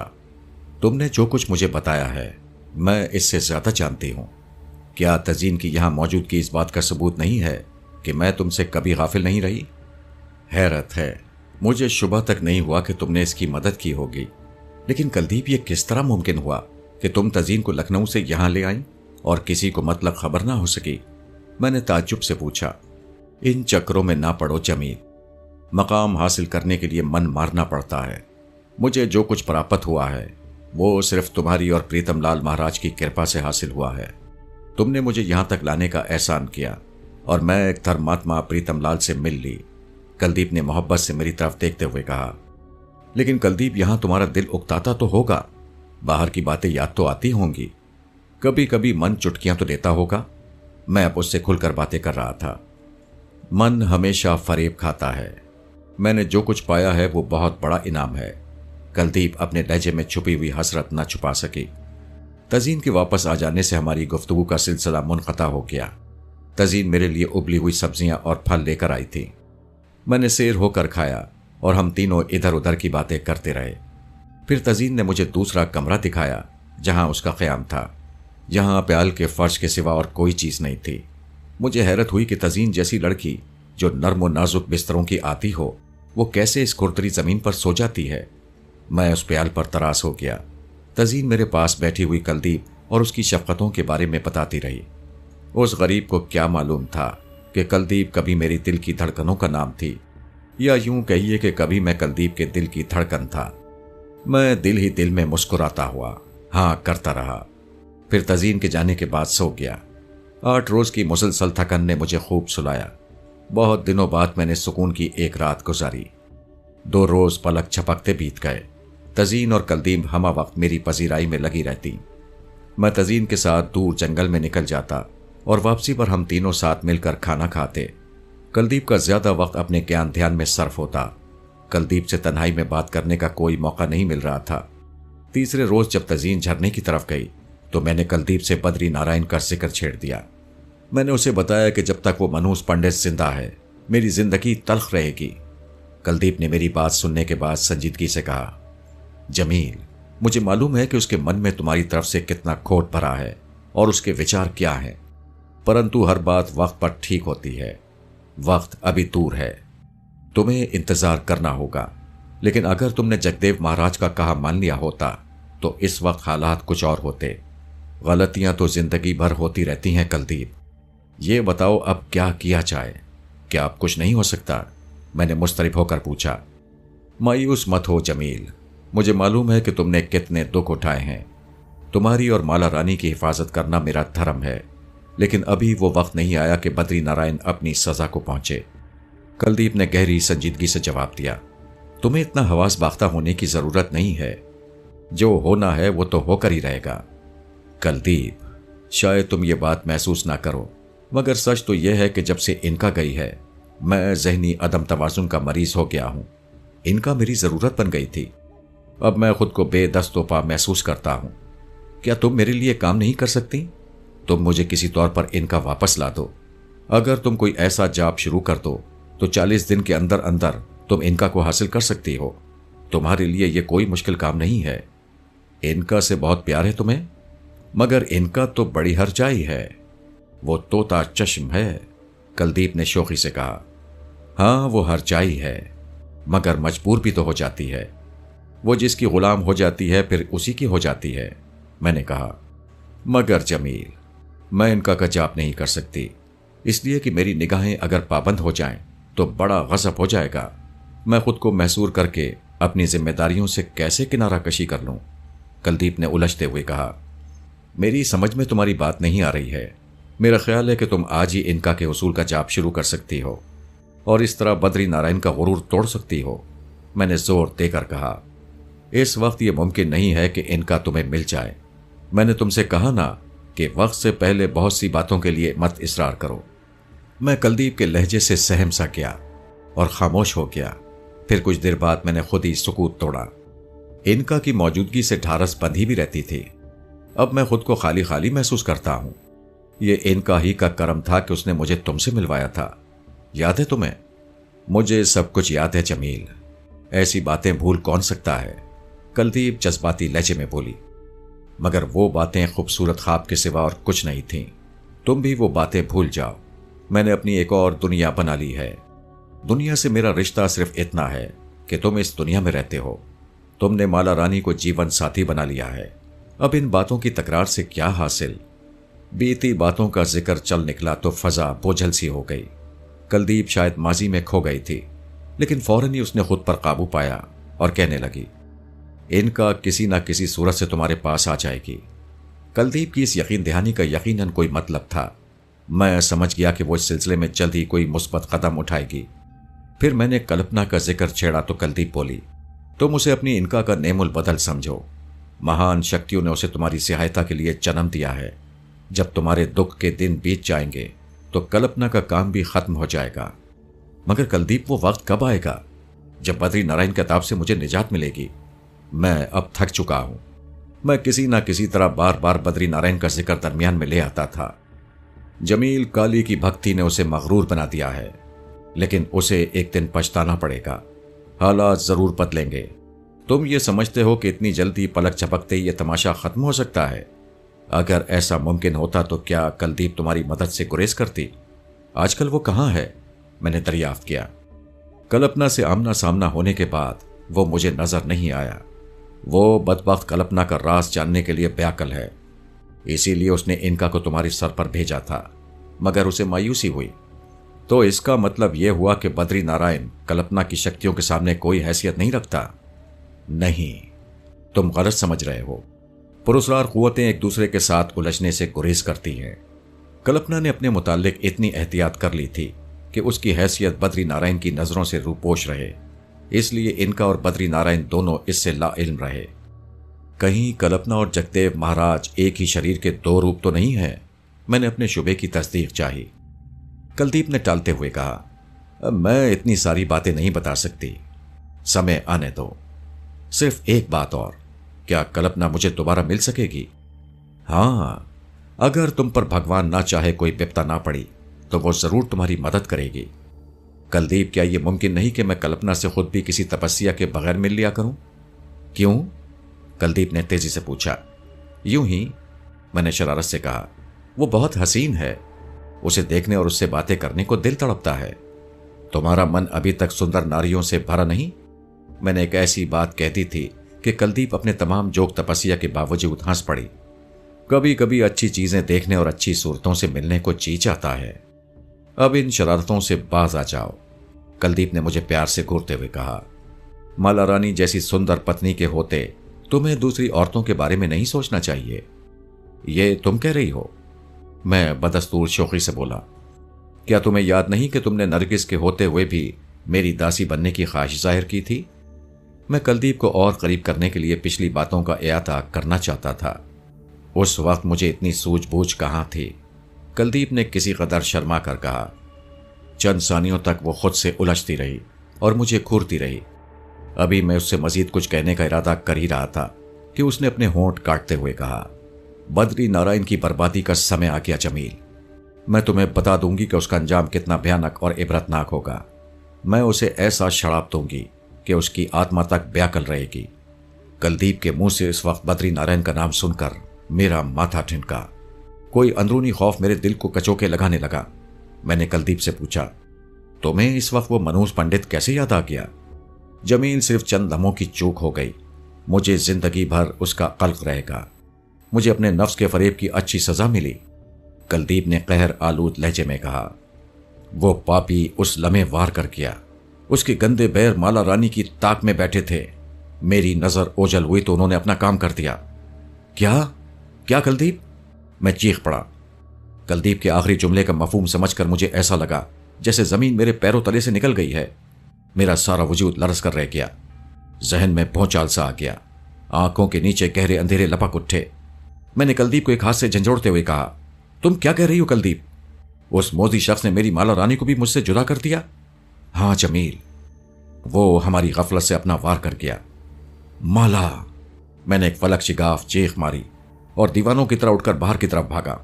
तुमने जो कुछ मुझे बताया है मैं इससे ज्यादा जानती हूं। क्या तजीन की यहां मौजूदगी इस बात का सबूत नहीं है कि मैं तुमसे कभी गाफिल नहीं रही? हैरत है, मुझे शुबह तक नहीं हुआ कि तुमने इसकी मदद की होगी। लेकिन कुलदीप, ये किस तरह मुमकिन हुआ कि तुम तजीन को लखनऊ से यहां ले आई और किसी को मतलब खबर ना हो सकी? मैंने ताज्जुब से पूछा। इन चक्रों में ना पड़ो जमील, मकाम हासिल करने के लिए मन मारना पड़ता है। मुझे जो कुछ प्राप्त हुआ है वो सिर्फ तुम्हारी और प्रीतम लाल महाराज की कृपा से हासिल हुआ है। तुमने मुझे यहां तक लाने का एहसान किया और मैं एक धर्मात्मा प्रीतम लाल से मिल ली। कुलदीप ने मोहब्बत से मेरी तरफ देखते हुए कहा। लेकिन कुलदीप, यहां तुम्हारा दिल उकताता तो होगा, बाहर की बातें याद तो आती होंगी, कभी कभी मन चुटकियां तो लेता होगा। मैं अब उससे खुलकर बातें कर रहा था। मन हमेशा फरेब खाता है। मैंने जो कुछ पाया है वो बहुत बड़ा इनाम है। कुलदीप अपने लहजे में छुपी हुई हसरत न छुपा सकी। तजीन के वापस आ जाने से हमारी गुफ्तगू का सिलसिला मुनक़ता हो गया। तजीन मेरे लिए उबली हुई सब्जियां और फल लेकर आई थी। मैंने सेर होकर खाया और हम तीनों इधर उधर की बातें करते रहे। फिर तजीन ने मुझे दूसरा कमरा दिखाया जहां उसका क़याम था। यहाँ प्याल के फर्श के सिवा और कोई चीज़ नहीं थी। मुझे हैरत हुई कि तजीन जैसी लड़की जो नर्म और नाजुक बिस्तरों की आती हो वो कैसे इस खुरदरी ज़मीन पर सो जाती है। मैं उस प्याल पर तरास हो गया। तजीन मेरे पास बैठी हुई कुलदीप और उसकी शफ़क़तों के बारे में बताती रही। उस गरीब को क्या मालूम था कि कुलदीप कभी मेरी दिल की धड़कनों का नाम थी, या यूं कहिए कि कभी मैं कुलदीप के दिल की धड़कन था। मैं दिल ही दिल में मुस्कुराता हुआ हाँ करता रहा। फिर तजीन के जाने के बाद सो गया। 8 रोज की मुसलसल थकन ने मुझे खूब सुलाया। बहुत दिनों बाद मैंने सुकून की एक रात गुजारी। 2 रोज पलक झपकते बीत गए। तजीन और कुलदीप हमा वक्त मेरी पजीराई में लगी रहती। मैं तजीन के साथ दूर जंगल में निकल जाता और वापसी पर हम तीनों साथ मिलकर खाना खाते। कुलदीप का ज्यादा वक्त अपने ज्ञान ध्यान में सर्फ होता। कुलदीप से तन्हाई में बात करने का कोई मौका नहीं मिल रहा था। तीसरे रोज जब तजीन झरने की तरफ गई तो मैंने कुलदीप से बद्री नारायण का जिक्र छेड़ दिया। मैंने उसे बताया कि जब तक वो मनहूस पंडित जिंदा है मेरी जिंदगी तल्ख रहेगी। कुलदीप ने मेरी बात सुनने के बाद संजीदगी से कहा, जमील, मुझे मालूम है कि उसके मन में तुम्हारी तरफ से कितना खोट भरा है और उसके विचार क्या हैं, परंतु हर बात वक्त पर ठीक होती है। वक्त अभी दूर है, तुम्हें इंतजार करना होगा। लेकिन अगर तुमने जगदेव महाराज का कहा मान लिया होता तो इस वक्त हालात कुछ और होते। गलतियां तो जिंदगी भर होती रहती हैं कुलदीप। ये बताओ अब क्या किया जाए? क्या अब कुछ नहीं हो सकता? मैंने मुस्तरिब होकर पूछा। मायूस मत हो जमील, मुझे मालूम है कि तुमने कितने दुख उठाए हैं। तुम्हारी और माला रानी की हिफाजत करना मेरा धर्म है, लेकिन अभी वो वक्त नहीं आया कि बद्री नारायण अपनी सजा को पहुंचे। कुलदीप ने गहरी संजीदगी से जवाब दिया, तुम्हें इतना हवास बाख्ता होने की जरूरत नहीं है। जो होना है वो तो होकर ही रहेगा। कुलदीप, शायद तुम ये बात महसूस ना करो, मगर सच तो यह है कि जब से इनका गई है मैं जहनी अदम तवाजुन का मरीज हो गया हूं। इनका मेरी जरूरत बन गई थी। अब मैं खुद को बेदस्तोपा महसूस करता हूं। क्या तुम मेरे लिए काम नहीं कर सकती? तुम मुझे किसी तौर पर इनका वापस ला दो। अगर तुम कोई ऐसा जॉब शुरू कर दो तो 40 दिन के अंदर अंदर तुम इनका को हासिल कर सकती हो। तुम्हारे लिए यह कोई मुश्किल काम नहीं है। इनका से बहुत प्यार है तुम्हें, मगर इनका तो बड़ी हरजाई है। वो तोता चश्म है, कुलदीप ने शोखी से कहा। हाँ, वो हरजाई है, मगर मजबूर भी तो हो जाती है। वो जिसकी गुलाम हो जाती है फिर उसी की हो जाती है। मैंने कहा, मगर जमील, मैं इनका का जॉब नहीं कर सकती, इसलिए कि मेरी निगाहें अगर पाबंद हो जाएं तो बड़ा गजब हो जाएगा। मैं खुद को महसूर करके अपनी जिम्मेदारियों से कैसे किनारा कशी कर लूं? कुलदीप ने उलझते हुए कहा, मेरी समझ में तुम्हारी बात नहीं आ रही है। मेरा ख्याल है कि तुम आज ही इनका के उसूल का जॉब शुरू कर सकती हो और इस तरह बद्री नारायण का गुरूर तोड़ सकती हो। मैंने जोर देकर कहा, इस वक्त यह मुमकिन नहीं है कि इनका तुम्हें मिल जाए। मैंने तुमसे कहा ना कि वक्त से पहले बहुत सी बातों के लिए मत इसरार करो। मैं कुलदीप के लहजे से सहम सा गया और खामोश हो गया। फिर कुछ देर बाद मैंने खुद ही सुकूत तोड़ा। इनका की मौजूदगी से ढारस बंधी भी रहती थी। अब मैं खुद को खाली खाली महसूस करता हूं। ये इनका ही का करम था कि उसने मुझे तुमसे मिलवाया था। याद है तुम्हें? मुझे सब कुछ याद है जमील, ऐसी बातें भूल कौन सकता है? कुलदीप जज्बाती लहजे में बोली। मगर वो बातें खूबसूरत ख्वाब के सिवा और कुछ नहीं थीं। तुम भी वो बातें भूल जाओ। मैंने अपनी एक और दुनिया बना ली है। दुनिया से मेरा रिश्ता सिर्फ इतना है कि तुम इस दुनिया में रहते हो। तुमने माला रानी को जीवन साथी बना लिया है। अब इन बातों की तकरार से क्या हासिल? बीती बातों का जिक्र चल निकला तो फजा बोझल सी हो गई। कुलदीप शायद माजी में खो गई थी, लेकिन फौरन ही उसने खुद पर काबू पाया और कहने लगी, इनका किसी न किसी सूरत से तुम्हारे पास आ जाएगी। कुलदीप की इस यकीन दहानी का यकीनन कोई मतलब था। मैं समझ गया कि वो इस सिलसिले में जल्द ही कोई मुस्बत कदम उठाएगी। फिर मैंने कल्पना का जिक्र छेड़ा तो कुलदीप बोली, तुम उसे अपनी इनका का नेमुल बदल समझो। महान शक्तियों ने उसे तुम्हारी सहायता के लिए जन्म दिया है। जब तुम्हारे दुख के दिन बीत जाएंगे तो कल्पना का काम भी खत्म हो जाएगा। मगर कुलदीप, वो वक्त कब आएगा जब बद्री नारायण के ताब से मुझे निजात मिलेगी? मैं अब थक चुका हूं। मैं किसी ना किसी तरह बार बार बद्री नारायण का जिक्र दरमियान में ले आता था। जमील, काली की भक्ति ने उसे मगरूर बना दिया है, लेकिन उसे एक दिन पछताना पड़ेगा। हालात जरूर बदलेंगे। तुम ये समझते हो कि इतनी जल्दी पलक झपकते ही यह तमाशा खत्म हो सकता है? अगर ऐसा मुमकिन होता तो क्या कुलदीप तुम्हारी मदद से गुरेज करती? आजकल वो कहाँ है? मैंने दरियाफ्त किया। कल्पना से आमना सामना होने के बाद वो मुझे नजर नहीं आया। वो बदबख्त कल्पना का राज जानने के लिए व्याकुल है, इसीलिए उसने इनका को तुम्हारे सर पर भेजा था, मगर उसे मायूसी हुई। तो इसका मतलब यह हुआ कि बद्री नारायण कल्पना की शक्तियों के सामने कोई हैसियत नहीं रखता? नहीं, तुम गलत समझ रहे हो। पुरस्कार कुव्वतें एक दूसरे के साथ उलझने से गुरेज करती हैं। कल्पना ने अपने मुताल्लिक इतनी एहतियात कर ली थी कि उसकी हैसियत बद्री नारायण की नजरों से रूपोश रहे, इसलिए इनका और बद्री नारायण दोनों इससे लाइल्म रहे। कहीं कल्पना और जगदेव महाराज एक ही शरीर के दो रूप तो नहीं है? मैंने अपने शुबे की तस्दीक चाही। कुलदीप ने टालते हुए कहा, मैं इतनी सारी बातें नहीं बता सकती, समय आने दो। सिर्फ एक बात और, क्या कल्पना मुझे दोबारा मिल सकेगी? हाँ, अगर तुम पर भगवान ना चाहे कोई विपदा ना पड़ी तो वो जरूर तुम्हारी मदद करेगी। कुलदीप, क्या यह मुमकिन नहीं कि मैं कल्पना से खुद भी किसी तपस्या के बगैर मिल लिया करूं? क्यों? कुलदीप ने तेजी से पूछा। यूं ही, मैंने शरारत से कहा। वो बहुत हसीन है, उसे देखने और उससे बातें करने को दिल तड़पता है। तुम्हारा मन अभी तक सुंदर नारियों से भरा नहीं? मैंने एक ऐसी बात कह दी थी कि कुलदीप अपने तमाम जोग तपस्या के बावजूद हंस पड़ी। कभी कभी अच्छी चीजें देखने और अच्छी सूरतों से मिलने को जी चाहता है। अब इन शरारतों से बाज आ जाओ, कुलदीप ने मुझे प्यार से घूरते हुए कहा। माला रानी जैसी सुंदर पत्नी के होते तुम्हें दूसरी औरतों के बारे में नहीं सोचना चाहिए। ये तुम कह रही हो? मैं बदस्तूर शोखी से बोला। क्या तुम्हें याद नहीं कि तुमने नरगिस के होते हुए भी मेरी दासी बनने की ख्वाहिश जाहिर की थी? मैं कुलदीप को और करीब करने के लिए पिछली बातों का इयादा करना चाहता था। उस वक्त मुझे इतनी सूझबूझ कहां थी। कुलदीप ने किसी कदर शर्मा कर कहा। चंद सानियों तक वो खुद से उलझती रही और मुझे घूरती रही। अभी मैं उससे मजीद कुछ कहने का इरादा कर ही रहा था कि उसने अपने होंठ काटते हुए कहा, बद्री नारायण की बर्बादी का समय आ गया जमील। मैं तुम्हें बता दूंगी कि उसका अंजाम कितना भयानक और इबरतनाक होगा। मैं उसे ऐसा शराब दूंगी कि उसकी आत्मा तक व्याकुल रहेगी। कुलदीप के मुंह से इस वक्त बद्री नारायण का नाम सुनकर मेरा माथा ठिनका। कोई अंदरूनी खौफ मेरे दिल को कचोके लगाने लगा। मैंने कुलदीप से पूछा, तुम्हें इस वक्त वो मनोज पंडित कैसे याद आ गया? जमील, सिर्फ चंद लम्हों की चूक हो गई। मुझे जिंदगी भर उसका कल्क रहेगा। मुझे अपने नफ्स के फरेब की अच्छी सजा मिली, कुलदीप ने कहर आलूद लहजे में कहा। वो पापी उस लम्हे वार कर गया। उसके गंदे बैर माला रानी की ताक में बैठे थे। मेरी नजर ओझल हुई तो उन्होंने अपना काम कर दिया। क्या क्या कुलदीप? मैं चीख पड़ा। कुलदीप के आखिरी जुमले का मफहूम समझकर मुझे ऐसा लगा जैसे जमीन मेरे पैरों तले से निकल गई है। मेरा सारा वजूद लरस कर रह गया। जहन में भौचाल सा आ गया। आंखों के नीचे गहरे अंधेरे लपक उठे। मैंने कुलदीप को एक हाथ से झंझोड़ते हुए कहा, तुम क्या कह रही हो कुलदीप? उस मोदी शख्स ने मेरी माला रानी को भी मुझसे जुदा कर दिया? हाँ जमील, वो हमारी गफलत से अपना वार कर गया। माला! मैंने एक फलक शिगाफ चीख मारी और दीवानों की तरह उठकर बाहर की तरफ भागा।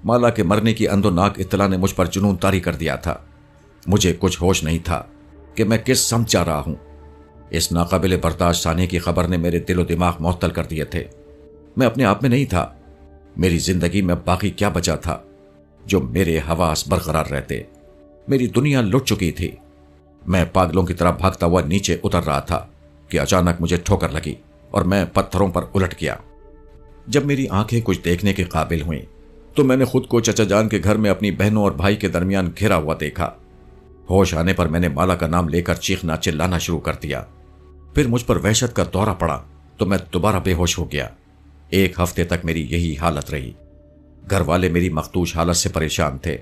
माला के मरने की अंदोनाक इत्तला ने मुझ पर जुनून तारी कर दिया था। मुझे कुछ होश नहीं था कि मैं किस सम जा रहा हूं। इस नाकाबिले बर्दाश्त आने की खबर ने मेरे दिलो दिमाग मुअत्तल कर दिए थे। मैं अपने आप में नहीं था। मेरी जिंदगी में बाकी क्या बचा था जो मेरे हवास बरकरार रहते? मेरी दुनिया लुट चुकी थी। मैं पागलों की तरह भागता हुआ नीचे उतर रहा था कि अचानक मुझे ठोकर लगी और मैं पत्थरों पर उलट गया। जब मेरी आंखें कुछ देखने के काबिल हुईं तो मैंने खुद को चचा जान के घर में अपनी बहनों और भाई के दरमियान घिरा हुआ देखा। होश आने पर मैंने माला का नाम लेकर चीखना चिल्लाना शुरू कर दिया। फिर मुझ पर वहशत का दौरा पड़ा तो मैं दोबारा बेहोश हो गया। एक हफ्ते तक मेरी यही हालत रही। घर वाले मेरी मखदूश हालत से परेशान थे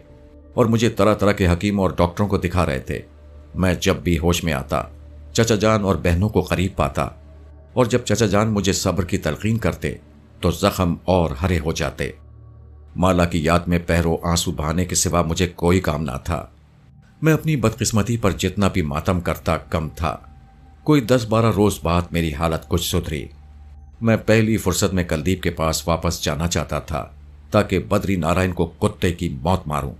और मुझे तरह तरह के हकीमों और डॉक्टरों को दिखा रहे थे। मैं जब भी होश में आता चचा जान और बहनों को करीब पाता और जब चचा जान मुझे सब्र की तलकीन करते तो जख्म और हरे हो जाते। माला की याद में पहरों आंसू बहाने के सिवा मुझे कोई काम ना था। मैं अपनी बदकिस्मती पर जितना भी मातम करता कम था। कोई 10-12 रोज बाद मेरी हालत कुछ सुधरी। मैं पहली फुर्सत में कुलदीप के पास वापस जाना चाहता था ताकि बद्री नारायण को कुत्ते की मौत मारूं।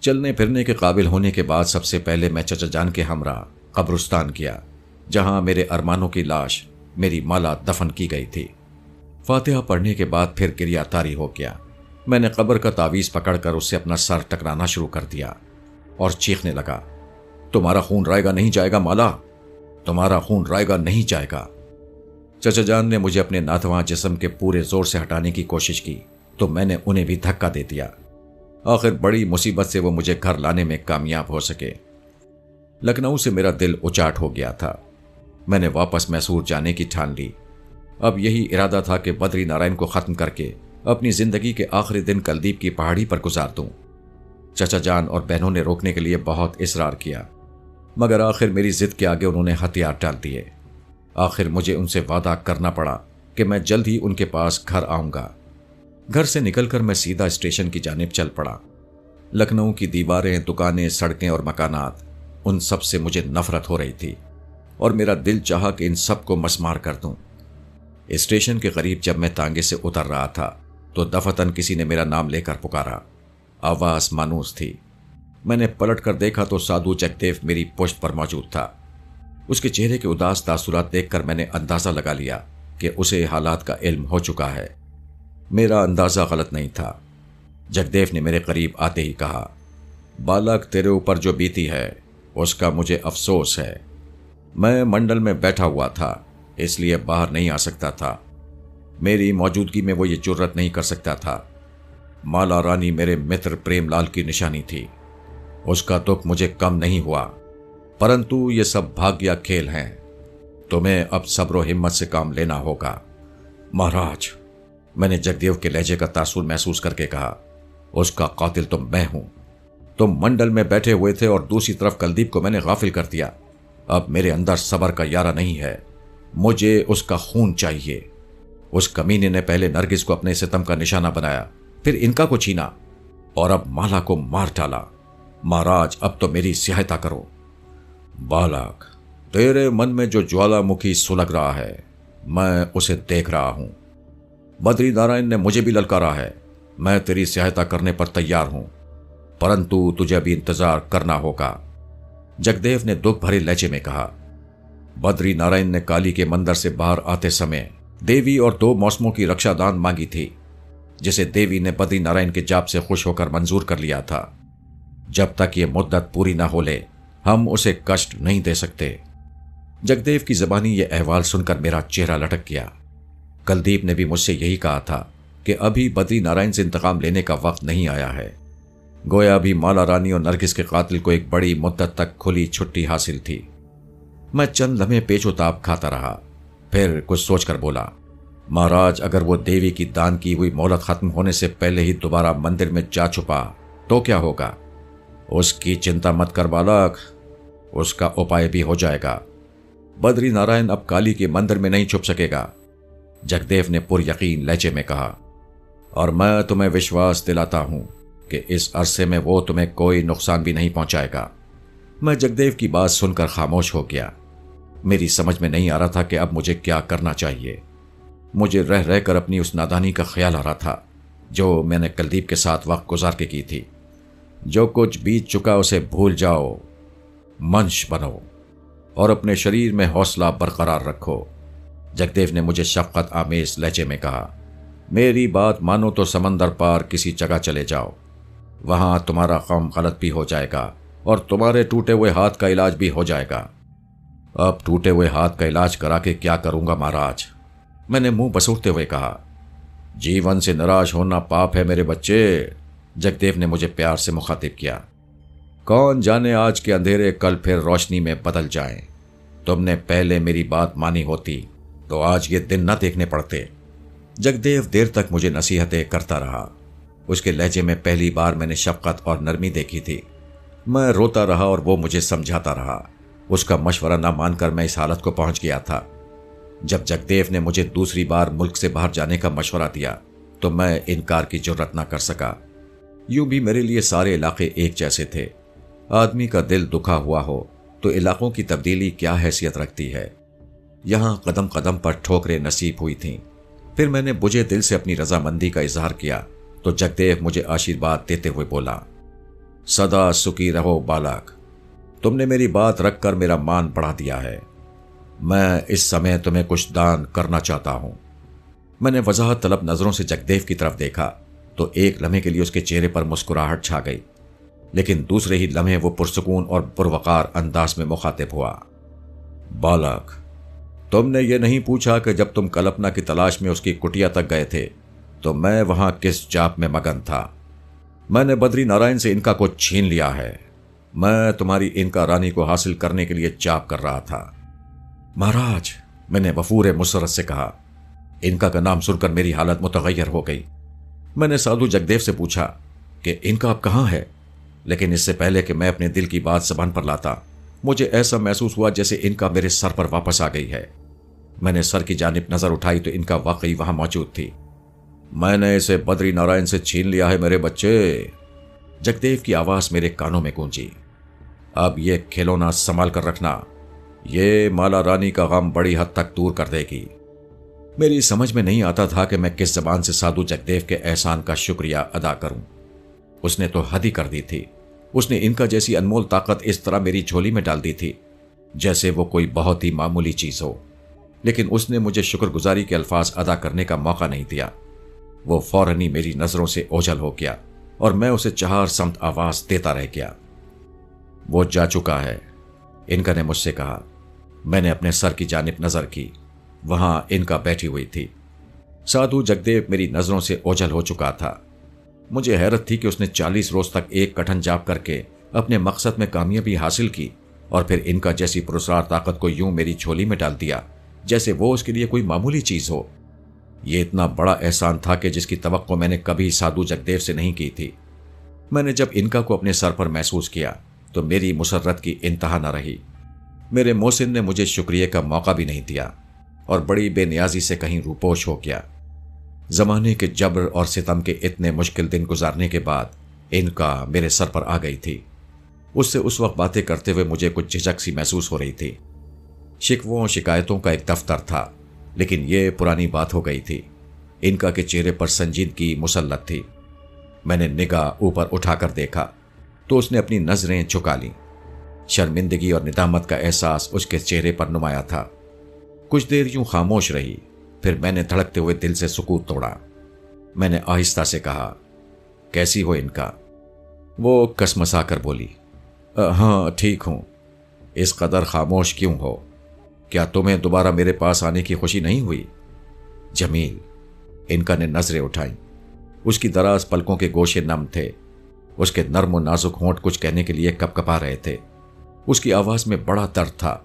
चलने फिरने के काबिल होने के बाद सबसे पहले मैं चचा जान के हमरा कब्रिस्तान गया, जहां मेरे अरमानों की लाश मेरी माला दफन की गई थी। फातिहा पढ़ने के बाद फिर गिरियातारी हो गया। मैंने कब्र का तावीज पकड़कर उससे अपना सर टकराना शुरू कर दिया और चीखने लगा, तुम्हारा खून रायगा नहीं जाएगा माला, तुम्हारा खून रायगा नहीं जाएगा। चचा जान ने मुझे अपने नाथवां जिस्म के पूरे जोर से हटाने की कोशिश की तो मैंने उन्हें भी धक्का दे दिया। आखिर बड़ी मुसीबत से वो मुझे घर लाने में कामयाब हो सके। लखनऊ से मेरा दिल उचाट हो गया था। मैंने वापस मैसूर जाने की ठान ली। अब यही इरादा था कि बद्री नारायण को खत्म करके अपनी जिंदगी के आखिरी दिन कुलदीप की पहाड़ी पर गुजार दूं। चचा जान और बहनों ने रोकने के लिए बहुत इसरार किया, मगर आखिर मेरी जिद के आगे उन्होंने हथियार डाल दिए। आखिर मुझे उनसे वादा करना पड़ा कि मैं जल्द ही उनके पास घर आऊंगा। घर से निकलकर मैं सीधा स्टेशन की जानिब चल पड़ा। लखनऊ की दीवारें, दुकानें, सड़कें और मकानात, उन सब से मुझे नफरत हो रही थी और मेरा दिल चाहा कि इन सब को मसमार कर दूं। स्टेशन के करीब जब मैं तांगे से उतर रहा था तो दफतन किसी ने मेरा नाम लेकर पुकारा। आवाज मानूस थी। मैंने पलट कर देखा तो साधु जगदेव मेरी पुश्त पर मौजूद था। उसके चेहरे के उदास तासुरात देखकर मैंने अंदाजा लगा लिया कि उसे हालात का इल्म हो चुका है। मेरा अंदाजा गलत नहीं था। जगदेव ने मेरे करीब आते ही कहा, बालक, तेरे ऊपर जो बीती है उसका मुझे अफसोस है। मैं मंडल में बैठा हुआ था, इसलिए बाहर नहीं आ सकता था। मेरी मौजूदगी में वो ये जुर्रत नहीं कर सकता था। माला रानी मेरे मित्र प्रेमलाल की निशानी थी। उसका दुख मुझे कम नहीं हुआ, परंतु ये सब भाग्य खेल हैं। तुम्हें अब सब्र और हिम्मत से काम लेना होगा। महाराज, मैंने जगदेव के लहजे का तासुर महसूस करके कहा, उसका कातिल तो मैं हूं। तुम मंडल में बैठे हुए थे और दूसरी तरफ कुलदीप को मैंने गाफिल कर दिया। अब मेरे अंदर सब्र का यारा नहीं है। मुझे उसका खून चाहिए। उस कमीने ने पहले नरगिस को अपने सितम का निशाना बनाया, फिर इनका को छीना और अब माला को मार डाला। महाराज, अब तो मेरी सहायता करो। बालक, तेरे मन में जो ज्वालामुखी सुलग रहा है, मैं उसे देख रहा हूं। बद्री नारायण ने मुझे भी ललकारा है। मैं तेरी सहायता करने पर तैयार हूं, परंतु तुझे अभी इंतजार करना होगा। जगदेव ने दुख भरे लहजे में कहा। बद्री नारायण ने काली के मंदिर से बाहर आते समय देवी और 2 मौसमों की रक्षा दान मांगी थी, जिसे देवी ने बद्री नारायण के जाप से खुश होकर मंजूर कर लिया था। जब तक ये मुद्दत पूरी ना हो ले, हम उसे कष्ट नहीं दे सकते। जगदेव की जबानी ये अहवाल सुनकर मेरा चेहरा लटक गया। कुलदीप ने भी मुझसे यही कहा था कि अभी बद्री नारायण से इंतकाम लेने का वक्त नहीं आया है। गोया अभी माला रानी और नरगिस के कातिल को एक बड़ी मुद्दत तक खुली छुट्टी हासिल थी। मैं चंद लम्हे पेचोताप खाता रहा, फिर कुछ सोचकर बोला, महाराज, अगर वो देवी की दान की हुई मोहलत खत्म होने से पहले ही दोबारा मंदिर में जा छुपा तो क्या होगा? उसकी चिंता मत कर बालक, उसका उपाय भी हो जाएगा। बद्री नारायण अब काली के मंदिर में नहीं छुप सकेगा। जगदेव ने पुर यकीन लहजे में कहा, और मैं तुम्हें विश्वास दिलाता हूं कि इस अरसे में वो तुम्हें कोई नुकसान भी नहीं पहुंचाएगा। मैं जगदेव की बात सुनकर खामोश हो गया। मेरी समझ में नहीं आ रहा था कि अब मुझे क्या करना चाहिए। मुझे रह रहकर अपनी उस नादानी का ख्याल आ रहा था जो मैंने कुलदीप के साथ वक्त गुजार के की थी। जो कुछ बीत चुका उसे भूल जाओ, मंश बनो और अपने शरीर में हौसला बरकरार रखो। जगदेव ने मुझे शफकत आमेज लहजे में कहा, मेरी बात मानो तो समंदर पार किसी जगह चले जाओ। वहां तुम्हारा गम गलत भी हो जाएगा और तुम्हारे टूटे हुए हाथ का इलाज भी हो जाएगा। अब टूटे हुए हाथ का इलाज करा के क्या करूंगा महाराज? मैंने मुंह बसूरते हुए कहा। जीवन से निराश होना पाप है मेरे बच्चे, जगदेव ने मुझे प्यार से मुखातिब किया। कौन जाने आज के अंधेरे कल फिर रोशनी में बदल जाएं। तुमने पहले मेरी बात मानी होती तो आज ये दिन न देखने पड़ते। जगदेव देर तक मुझे नसीहतें करता रहा। उसके लहजे में पहली बार मैंने शफकत और नरमी देखी थी। मैं रोता रहा और वो मुझे समझाता रहा। उसका मशवरा न मानकर मैं इस हालत को पहुंच गया था। जब जगदेव ने मुझे दूसरी बार मुल्क से बाहर जाने का मशवरा दिया तो मैं इनकार की जुर्रत न कर सका। यूं भी मेरे लिए सारे इलाके एक जैसे थे। आदमी का दिल दुखा हुआ हो तो इलाकों की तब्दीली क्या हैसियत रखती है। यहां कदम कदम पर ठोकरें नसीब हुई थीं। फिर मैंने बुझे दिल से अपनी रजामंदी का इजहार किया तो जगदेव मुझे आशीर्वाद देते हुए बोला, सदा सुखी रहो बालक, तुमने मेरी बात रखकर मेरा मान बढ़ा दिया है। मैं इस समय तुम्हें कुछ दान करना चाहता हूं। मैंने वजाहत तलब नजरों से जगदेव की तरफ देखा तो एक लम्हे के लिए उसके चेहरे पर मुस्कुराहट छा गई, लेकिन दूसरे ही लम्हे वो पुरसुकून और पुरवकार अंदाज में मुखातिब हुआ। बालक, तुमने ये नहीं पूछा कि जब तुम कल्पना की तलाश में उसकी कुटिया तक गए थे तो मैं वहां किस जाप में मगन था। मैंने बद्री नारायण से इनका को छीन लिया है। मैं तुम्हारी इनका रानी को हासिल करने के लिए जाप कर रहा था। महाराज, मैंने वफूर मुसरत से कहा। इनका का नाम सुनकर मेरी हालत मुतगय्यर हो गई। मैंने साधु जगदेव से पूछा कि इनका अब कहाँ है, लेकिन इससे पहले कि मैं अपने दिल की बात जबान पर लाता मुझे ऐसा महसूस हुआ जैसे इनका मेरे सर पर वापस आ गई है। मैंने सर की जानिब नजर उठाई तो इनका वाकई वहां मौजूद थी। मैंने इसे बद्री नारायण से छीन लिया है मेरे बच्चे, जगदेव की आवाज मेरे कानों में गूंजी। अब ये खिलौना संभाल कर रखना, ये माला रानी का गम बड़ी हद तक दूर कर देगी। मेरी समझ में नहीं आता था कि मैं किस जबान से साधु जगदेव के एहसान का शुक्रिया अदा करूं। उसने तो हद ही कर दी थी। उसने इनका जैसी अनमोल ताकत इस तरह मेरी झोली में डाल दी थी जैसे वो कोई बहुत ही मामूली चीज हो, लेकिन उसने मुझे शुक्रगुजारी के अल्फाज अदा करने का मौका नहीं दिया। वो फौरन ही मेरी नजरों से ओझल हो गया और मैं उसे चार समत आवाज देता रह गया। वो जा चुका है, इनका ने मुझसे कहा। मैंने अपने सर की जानिब नजर की। वहां इनका बैठी हुई थी। साधु जगदेव मेरी नजरों से ओझल हो चुका था। मुझे हैरत थी कि उसने 40 रोज तक एक कठिन जाप करके अपने मकसद में कामयाबी हासिल की और फिर इनका जैसी पुरस्कार ताकत को यूं मेरी झोली में डाल दिया जैसे वो उसके लिए कोई मामूली चीज हो। यह इतना बड़ा एहसान था कि जिसकी तवक्को मैंने कभी साधु जगदेव से नहीं की थी। मैंने जब इनका को अपने सर पर महसूस किया तो मेरी मुसर्रत की इंतहा न रही। मेरे मोहसिन ने मुझे शुक्रिया का मौका भी नहीं दिया और बड़ी बेनियाजी से कहीं रूपोश हो गया। जमाने के जबर और सितम के इतने मुश्किल दिन गुजारने के बाद इनका मेरे सर पर आ गई थी। उससे उस वक्त बातें करते हुए मुझे कुछ झिझक सी महसूस हो रही थी। शिकवों शिकायतों का एक दफ्तर था, लेकिन यह पुरानी बात हो गई थी। इनका के चेहरे पर संजीदगी मुसल्लत थी। मैंने निगाह ऊपर उठाकर देखा तो उसने अपनी नजरें झुका लीं। शर्मिंदगी और निदामत का एहसास उसके चेहरे पर नुमाया था। कुछ देर यूं खामोश रही, फिर मैंने धड़कते हुए दिल से सुकूत तोड़ा। मैंने आहिस्ता से कहा, कैसी हो इनका? वो कसमसाकर बोली, हाँ ठीक हूं। इस कदर खामोश क्यों हो? क्या तुम्हें दोबारा मेरे पास आने की खुशी नहीं हुई? जमील, इनका ने नजरें उठाई। उसकी दराज पलकों के गोशे नम थे। उसके नर्म और नाजुक होंठ कुछ कहने के लिए कपकपा रहे थे। उसकी आवाज में बड़ा दर्द था।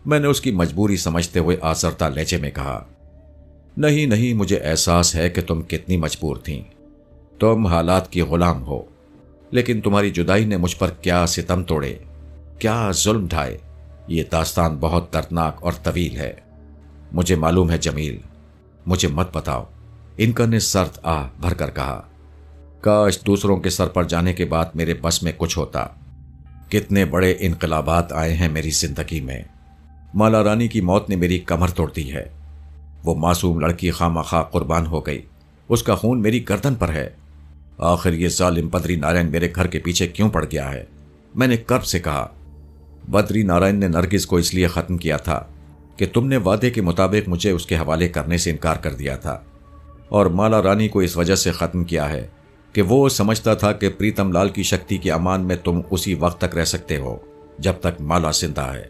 मैंने उसकी मजबूरी समझते हुए आसरता लहजे में कहा, नहीं नहीं, मुझे एहसास है कि तुम कितनी मजबूर थीं। तुम हालात की गुलाम हो, लेकिन तुम्हारी जुदाई ने मुझ पर क्या सितम तोड़े, क्या जुल्म ढाए, ये दास्तान बहुत दर्दनाक और तवील है। मुझे मालूम है जमील, मुझे मत बताओ। इनका ने सर्द आह भरकर कहा, काश दूसरों के सर पर जाने के बाद मेरे बस में कुछ होता। कितने बड़े इनकलाबात आए हैं मेरी जिंदगी में। माला रानी की मौत ने मेरी कमर तोड़ दी है। वो मासूम लड़की खामखा कुर्बान हो गई। उसका खून मेरी गर्दन पर है। आखिर ये जालिम बद्री नारायण मेरे घर के पीछे क्यों पड़ गया है? मैंने कर्ब से कहा। बद्री नारायण ने नरगिस को इसलिए खत्म किया था कि तुमने वादे के मुताबिक मुझे उसके हवाले करने से इनकार कर दिया था, और माला रानी को इस वजह से खत्म किया है कि वो समझता था कि प्रीतम लाल की शक्ति के अमान में तुम उसी वक्त तक रह सकते हो जब तक माला जिंदा है।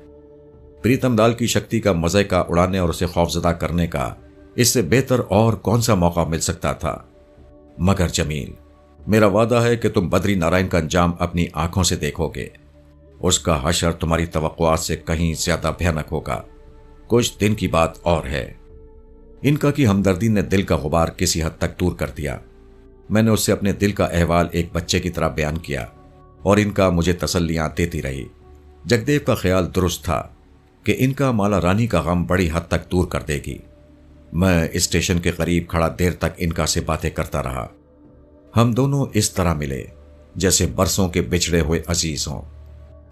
प्रीतम लाल की शक्ति का मज़ाक़ा उड़ाने और उसे खौफजदा करने का इससे बेहतर और कौन सा मौका मिल सकता था? मगर जमील, मेरा वादा है कि तुम बद्री नारायण का अंजाम अपनी आंखों से देखोगे। उसका हशर तुम्हारी तवक्कुआत से कहीं ज्यादा भयानक होगा। कुछ दिन की बात और है। इनका की हमदर्दी ने दिल का गुबार किसी हद तक दूर कर दिया। मैंने उससे अपने दिल का अहवाल एक बच्चे की तरह बयान किया और इनका मुझे तसल्लियां देती रही। जगदेव का ख्याल दुरुस्त था कि इनका माला रानी का गम बड़ी हद तक दूर कर देगी। मैं स्टेशन के करीब खड़ा देर तक इनका से बातें करता रहा। हम दोनों इस तरह मिले जैसे बरसों के बिछड़े हुए अजीज हों।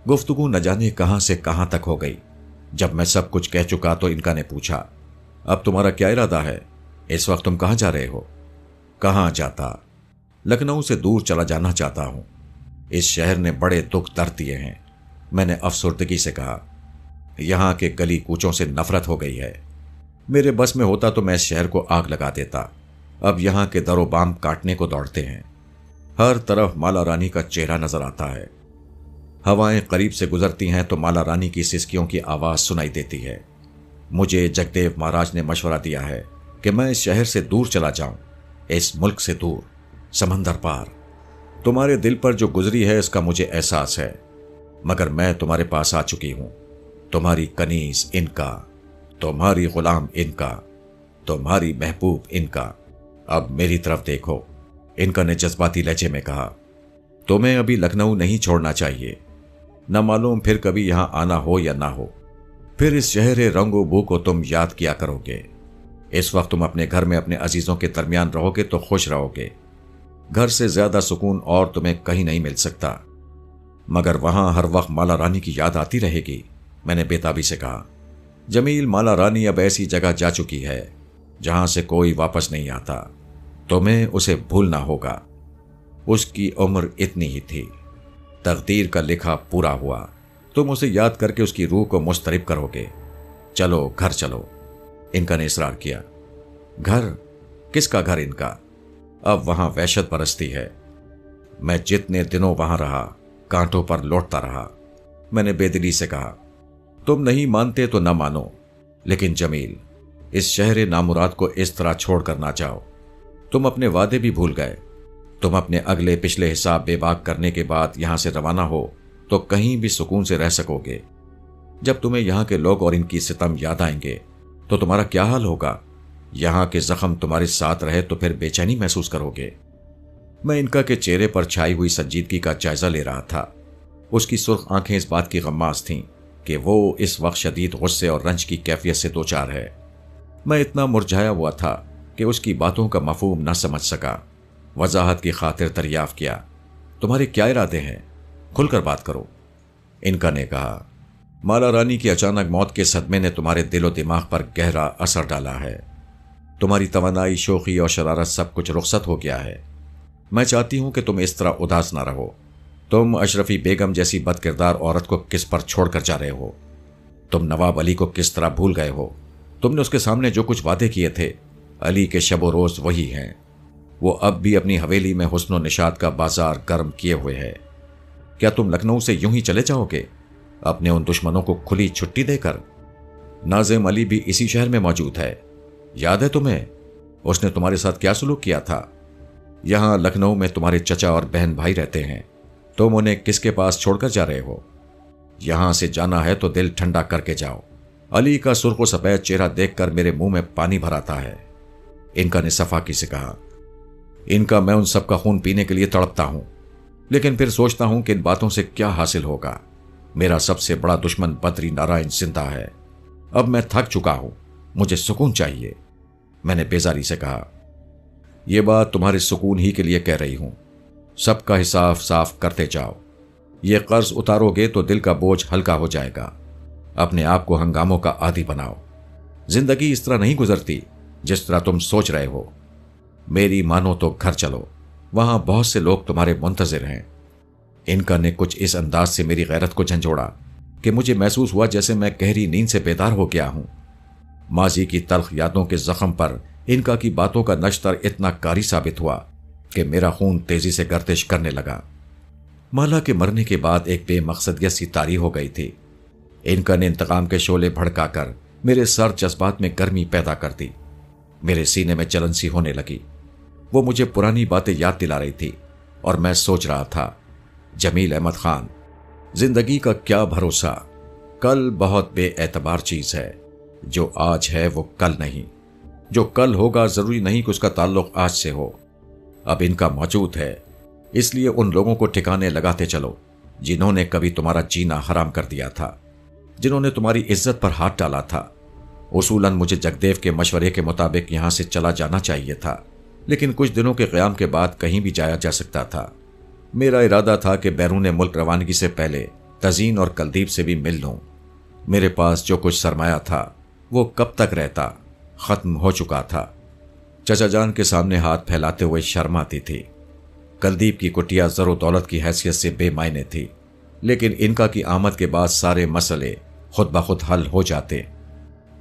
गुफ्तगू न जाने कहां से कहां तक हो गई। जब मैं सब कुछ कह चुका तो इनका ने पूछा, अब तुम्हारा क्या इरादा है? इस वक्त तुम कहां जा रहे हो? कहां जाता? लखनऊ से दूर चला जाना चाहता हूं। इस शहर ने बड़े दुख दर्द दिए हैं। मैंने अफसुर्दगी से कहा, यहां के गली कूचों से नफरत हो गई है। मेरे बस में होता तो मैं इस शहर को आग लगा देता। अब यहां के दरो बाम काटने को दौड़ते हैं। हर तरफ माला रानी का चेहरा नजर आता है। हवाएं करीब से गुजरती हैं तो माला रानी की सिसकियों की आवाज सुनाई देती है। मुझे जगदेव महाराज ने मशवरा दिया है कि मैं इस शहर से दूर चला जाऊं, इस मुल्क से दूर, समंदर पार। तुम्हारे दिल पर जो गुजरी है इसका मुझे एहसास है, मगर मैं तुम्हारे पास आ चुकी हूं। तुम्हारी कनीज इनका, तुम्हारी गुलाम इनका, तुम्हारी महबूब इनका। अब मेरी तरफ देखो, इनका ने जज्बाती लहजे में कहा। तुम्हें अभी लखनऊ नहीं छोड़ना चाहिए। न मालूम फिर कभी यहां आना हो या ना हो। फिर इस शहर रंगो बू को तुम याद किया करोगे। इस वक्त तुम अपने घर में अपने अजीजों के दरमियान रहोगे तो खुश रहोगे। घर से ज्यादा सुकून और तुम्हें कहीं नहीं मिल सकता। मगर वहां हर वक्त माला रानी की याद आती रहेगी। मैंने बेताबी से कहा, जमील, माला रानी अब ऐसी जगह जा चुकी है जहां से कोई वापस नहीं आता। तुम्हें उसे भूलना होगा। उसकी उम्र इतनी ही थी। तकदीर का लिखा पूरा हुआ। तुम उसे याद करके उसकी रूह को मुस्तरिब करोगे। चलो घर चलो, इनका ने इसरार किया। घर? किसका घर इनका? अब वहां वहशत बरसती है। मैं जितने दिनों वहां रहा कांटों पर लौटता रहा। मैंने बेदिली से कहा, तुम नहीं मानते तो न मानो, लेकिन जमील, इस शहर नामुराद को इस तरह छोड़कर ना जाओ। तुम अपने वादे भी भूल गए। तुम अपने अगले पिछले हिसाब बेबाक करने के बाद यहां से रवाना हो तो कहीं भी सुकून से रह सकोगे। जब तुम्हें यहां के लोग और इनकी सितम याद आएंगे तो तुम्हारा क्या हाल होगा? यहां के जख्म तुम्हारे साथ रहे तो फिर बेचैनी महसूस करोगे। मैं इनका के चेहरे पर छाई हुई संजीदगी का जायजा ले रहा था। उसकी सुर्ख आंखें इस बात की गम्मास थीं कि वो इस वक्त शदीद गुस्से और रंज की कैफियत से दो चार है। मैं इतना मुरझाया हुआ था कि उसकी बातों का मफहूम न समझ सका। वजाहत की खातिर दरियाफ्त किया, तुम्हारे क्या इरादे हैं? खुलकर बात करो। इनका ने कहा, माला रानी की अचानक मौत के सदमे ने तुम्हारे दिलो दिमाग पर गहरा असर डाला है। तुम्हारी तवानाई, शोखी और शरारत सब कुछ रुखसत हो गया है। मैं चाहती हूं कि तुम इस तरह उदास ना रहो। तुम अशरफी बेगम जैसी बदकिरदार औरत को किस पर छोड़कर जा रहे हो? तुम नवाब अली को किस तरह भूल गए हो? तुमने उसके सामने जो कुछ वादे किए थे, अली के शबो रोज वही हैं। वो अब भी अपनी हवेली में हुस्न निशात का बाजार गर्म किए हुए है। क्या तुम लखनऊ से यूं ही चले जाओगे अपने उन दुश्मनों को खुली छुट्टी देकर? नाजिम अली भी इसी शहर में मौजूद है। याद है तुम्हें उसने तुम्हारे साथ क्या सलूक किया था? यहां लखनऊ में तुम्हारे चचा और बहन भाई रहते हैं। तुम उन्हें किसके पास छोड़कर जा रहे हो? यहां से जाना है तो दिल ठंडा करके जाओ। अली का सुर्ख सफेद चेहरा देखकर मेरे मुंह में पानी भर आता है। इनका ने सफाकी से कहा, इनका मैं उन सबका खून पीने के लिए तड़पता हूं, लेकिन फिर सोचता हूं कि इन बातों से क्या हासिल होगा। मेरा सबसे बड़ा दुश्मन बद्री नारायण जिंदा है। अब मैं थक चुका हूं, मुझे सुकून चाहिए। मैंने बेजारी से कहा, यह बात तुम्हारे सुकून ही के लिए कह रही हूं। सबका हिसाब साफ करते जाओ। ये कर्ज उतारोगे तो दिल का बोझ हल्का हो जाएगा। अपने आप को हंगामों का आदी बनाओ। जिंदगी इस तरह नहीं गुजरती जिस तरह तुम सोच रहे हो। मेरी मानो तो घर चलो, वहां बहुत से लोग तुम्हारे मुंतजिर हैं। इनका ने कुछ इस अंदाज से मेरी गैरत को झंझोड़ा कि मुझे महसूस हुआ जैसे मैं गहरी नींद से बेदार हो गया हूं। माजी की तल्ख यादों के जख्म पर इनका की बातों का नश्तर इतना कारी साबित हुआ कि मेरा खून तेजी से गर्दिश करने लगा। माला के मरने के बाद एक बेमकसदियत सी तारी हो गई थी। इनका ने इंतकाम के शोले भड़काकर मेरे सर जज्बात में गर्मी पैदा कर दी। मेरे सीने में जलन सी होने लगी। वो मुझे पुरानी बातें याद दिला रही थी और मैं सोच रहा था, जमील अहमद खान, जिंदगी का क्या भरोसा। कल बहुत बेएतबार चीज है। जो आज है वो कल नहीं। जो कल होगा जरूरी नहीं कि उसका ताल्लुक आज से हो। अब इनका मौजूद है, इसलिए उन लोगों को ठिकाने लगाते चलो जिन्होंने कभी तुम्हारा जीना हराम कर दिया था, जिन्होंने तुम्हारी इज्जत पर हाथ डाला था। उसूलन मुझे जगदेव के मशवरे के मुताबिक यहां से चला जाना चाहिए था, लेकिन कुछ दिनों के क़याम के बाद कहीं भी जाया जा सकता था। मेरा इरादा था कि बैरून मुल्क रवानगी से पहले तजीन और कुलदीप से भी मिल लूं। मेरे पास जो कुछ सरमाया था वो कब तक रहता, खत्म हो चुका था। चचा जान के सामने हाथ फैलाते हुए शर्म आती थी। कुलदीप की कुटिया जरो दौलत की हैसियत से बेमायने थी, लेकिन इनका की आमद के बाद सारे मसले खुद ब खुद हल हो जाते।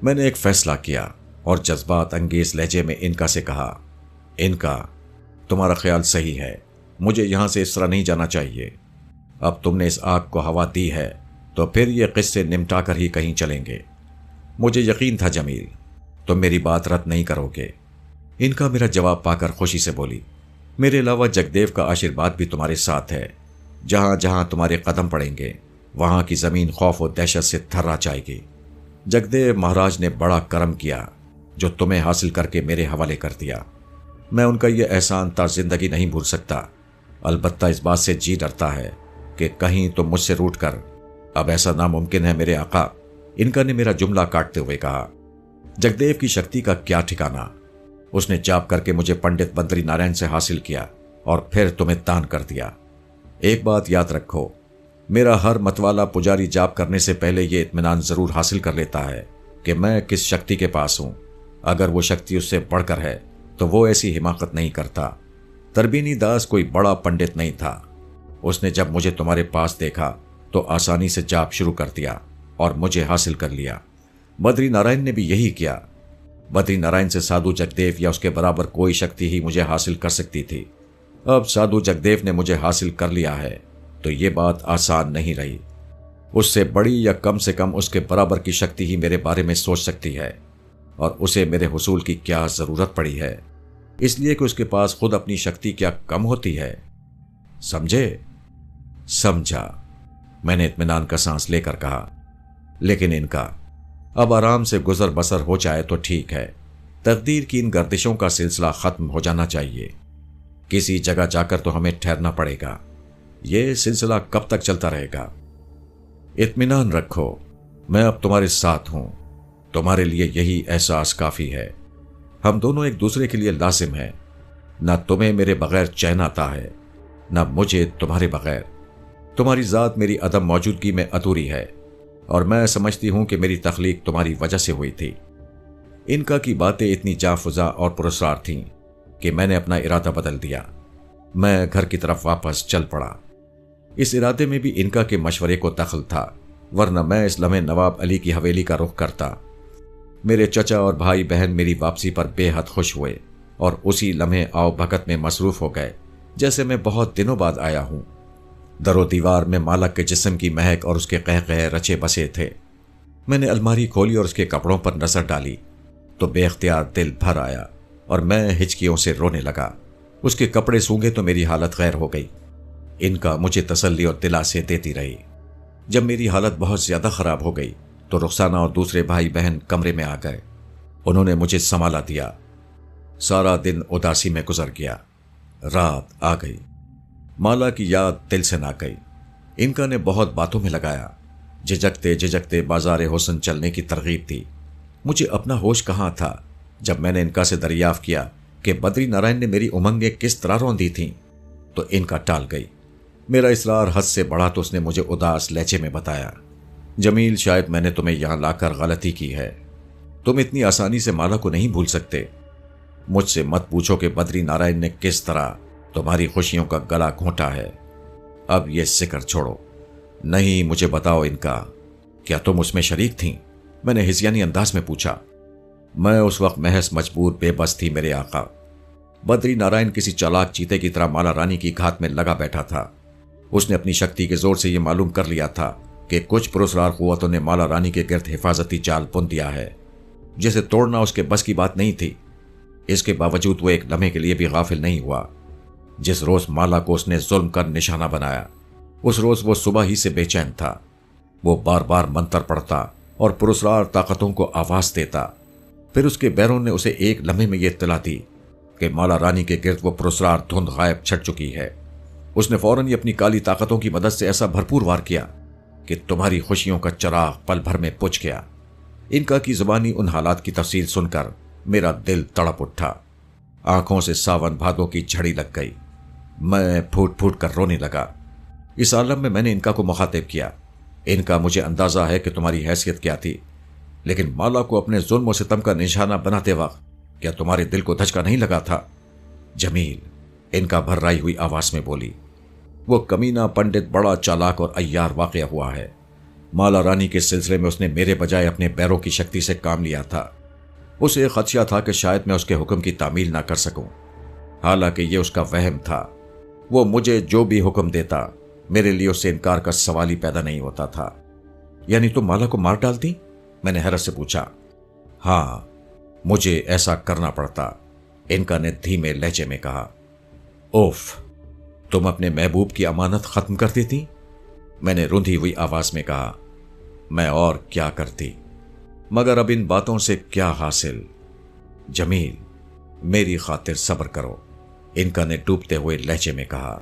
मैंने एक फैसला किया और जज्बात अंगेज लहजे में इनका से कहा, इनका, तुम्हारा ख्याल सही है। मुझे यहां से इस तरह नहीं जाना चाहिए। अब तुमने इस आग को हवा दी है तो फिर ये किस्से निमटा कर ही कहीं चलेंगे। मुझे यकीन था जमील, तुम मेरी बात रद्द नहीं करोगे। इनका मेरा जवाब पाकर खुशी से बोली, मेरे अलावा जगदेव का आशीर्वाद भी तुम्हारे साथ है। जहां जहां तुम्हारे कदम पड़ेंगे वहां की जमीन खौफ और दहशत से थर्रा जाएगी। जगदेव महाराज ने बड़ा करम किया जो तुम्हें हासिल करके मेरे हवाले कर दिया। मैं उनका यह एहसान ता जिंदगी नहीं भूल सकता। अलबत्ता इस बात से जी डरता है कि कहीं तुम मुझसे रूठ कर, अब ऐसा नामुमकिन है मेरे आका। इनका ने मेरा जुमला काटते हुए कहा, जगदेव की शक्ति का क्या ठिकाना। उसने जाप करके मुझे पंडित बद्री नारायण से हासिल किया और फिर तुम्हें दान कर दिया। एक बात याद रखो, मेरा हर मतवाला पुजारी जाप करने से पहले यह इत्मीनान जरूर हासिल कर लेता है कि मैं किस शक्ति के पास हूं। अगर वो शक्ति उससे बढ़कर है तो वो ऐसी हिमाकत नहीं करता। तरबीनी दास कोई बड़ा पंडित नहीं था। उसने जब मुझे तुम्हारे पास देखा तो आसानी से जाप शुरू कर दिया और मुझे हासिल कर लिया। बद्री नारायण ने भी यही किया। बद्री नारायण से साधु जगदेव या उसके बराबर कोई शक्ति ही मुझे हासिल कर सकती थी। अब साधु जगदेव ने मुझे हासिल कर लिया है तो ये बात आसान नहीं रही। उससे बड़ी या कम से कम उसके बराबर की शक्ति ही मेरे बारे में सोच सकती है, और उसे मेरे हुसूल की क्या जरूरत पड़ी है, इसलिए कि उसके पास खुद अपनी शक्ति क्या कम होती है। समझे? समझा, मैंने इत्मीनान का सांस लेकर कहा। लेकिन इनका अब आराम से गुजर बसर हो जाए तो ठीक है। तकदीर की इन गर्दिशों का सिलसिला खत्म हो जाना चाहिए। किसी जगह जाकर तो हमें ठहरना पड़ेगा। यह सिलसिला कब तक चलता रहेगा? इत्मीनान रखो, मैं अब तुम्हारे साथ हूं। तुम्हारे लिए यही एहसास काफी है। हम दोनों एक दूसरे के लिए लाजिम हैं। ना तुम्हें मेरे बगैर चैन आता है, ना मुझे तुम्हारे बगैर। तुम्हारी जात मेरी अदम मौजूदगी में अधूरी है, और मैं समझती हूं कि मेरी तख्लीक तुम्हारी वजह से हुई थी। इनका की बातें इतनी जाफुजा और पुरस्कार थीं कि मैंने अपना इरादा बदल दिया। मैं घर की तरफ वापस चल पड़ा। इस इरादे में भी इनका के मशवरे को दखल था, वरना मैं इस लम्हे नवाब अली की हवेली का रुख करता। मेरे चचा और भाई बहन मेरी वापसी पर बेहद खुश हुए और उसी लम्हे आओ भगत में मसरूफ हो गए जैसे मैं बहुत दिनों बाद आया हूं। दरो दीवार में मालक के जिस्म की महक और उसके कहकहे रचे बसे थे। मैंने अलमारी खोली और उसके कपड़ों पर नजर डाली तो बेख्तियार दिल भर आया और मैं हिचकियों से रोने लगा। उसके कपड़े सूंघे तो मेरी हालत गैर हो गई। इनका मुझे तसल्ली और दिलासे देती रही। जब मेरी हालत बहुत ज्यादा खराब हो गई तो रुखसाना और दूसरे भाई बहन कमरे में आ गए। उन्होंने मुझे संभाला दिया। सारा दिन उदासी में गुजर गया। रात आ गई। माला की याद दिल से ना गई। इनका ने बहुत बातों में लगाया। झिझकते झिझकते बाजारे हुस्न चलने की तरगीब दी। मुझे अपना होश कहाँ था जब मैंने इनका से दरियाफ्त किया कि बद्री नारायण ने मेरी उमंगें किस तरह रौंदी थीं, तो इनका टाल गई। मेरा इसरार हद से बढ़ा तो उसने मुझे उदास लहजे में बताया, जमील, शायद मैंने तुम्हें यहां लाकर गलती की है। तुम इतनी आसानी से माला को नहीं भूल सकते। मुझसे मत पूछो कि बद्री नारायण ने किस तरह तुम्हारी खुशियों का गला घोंटा है। अब यह जिक्र छोड़ो। नहीं, मुझे बताओ इनका, क्या तुम उसमें शरीक थीं? मैंने हिज़यानी अंदाज में पूछा। मैं उस वक्त महज मजबूर बेबस थी मेरे आका। बद्री नारायण किसी चालाक चीते की तरह माला रानी की घात में लगा बैठा था। उसने अपनी शक्ति के जोर से यह मालूम कर लिया था कि कुछ पुरस्कार कुव्वतों ने माला रानी के गिर्द हिफाजती जाल बुन दिया है, जिसे तोड़ना उसके बस की बात नहीं थी। इसके बावजूद वो एक लम्हे के लिए भी गाफिल नहीं हुआ। जिस रोज माला को उसने जुल्म कर निशाना बनाया, उस रोज वो सुबह ही से बेचैन था। वो बार बार मंत्र पढ़ता और पुरस्कार ताकतों को आवाज देता। फिर उसके बैरों ने उसे एक लम्हे में यह इत्तला दी कि माला रानी के गिर्द वो पुरस्कार धुंध गायब छट चुकी है। उसने फौरन ही अपनी काली ताकतों की मदद से ऐसा भरपूर वार किया कि तुम्हारी खुशियों का चिराग पल भर में बुझ गया। इनका की जुबानी उन हालात की तफसील सुनकर मेरा दिल तड़प उठा। आंखों से सावन भादों की झड़ी लग गई। मैं फूट फूट कर रोने लगा। इस आलम में मैंने इनका को मुखातिब किया। इनका, मुझे अंदाजा है कि तुम्हारी हैसियत क्या थी, लेकिन माला को अपने जुल्म और सितम का निशाना बनाते वक्त क्या तुम्हारे दिल को धचका नहीं लगा था? जमील, इनका भर्राई हुई आवाज में बोली, वो कमीना पंडित बड़ा चालाक और अय्यार वाक़या हुआ है। माला रानी के सिलसिले में उसने मेरे बजाय अपने पैरों की शक्ति से काम लिया था। उसे खदशा था कि शायद मैं उसके हुक्म की तामील ना कर सकूं। हालांकि ये उसका वहम था। वो मुझे जो भी हुक्म देता, मेरे लिए उससे इनकार का सवाल ही पैदा नहीं होता था। यानी तुम माला को मार डालती? मैंने हैरत से पूछा। हाँ, मुझे ऐसा करना पड़ता, इनका ने धीमे लहजे में कहा। ओफ, तुम अपने महबूब की अमानत खत्म कर देती? मैंने रुंधी हुई आवाज में कहा। मैं और क्या करती, मगर अब इन बातों से क्या हासिल? जमील, मेरी खातिर सब्र करो, इनका ने डूबते हुए लहजे में कहा।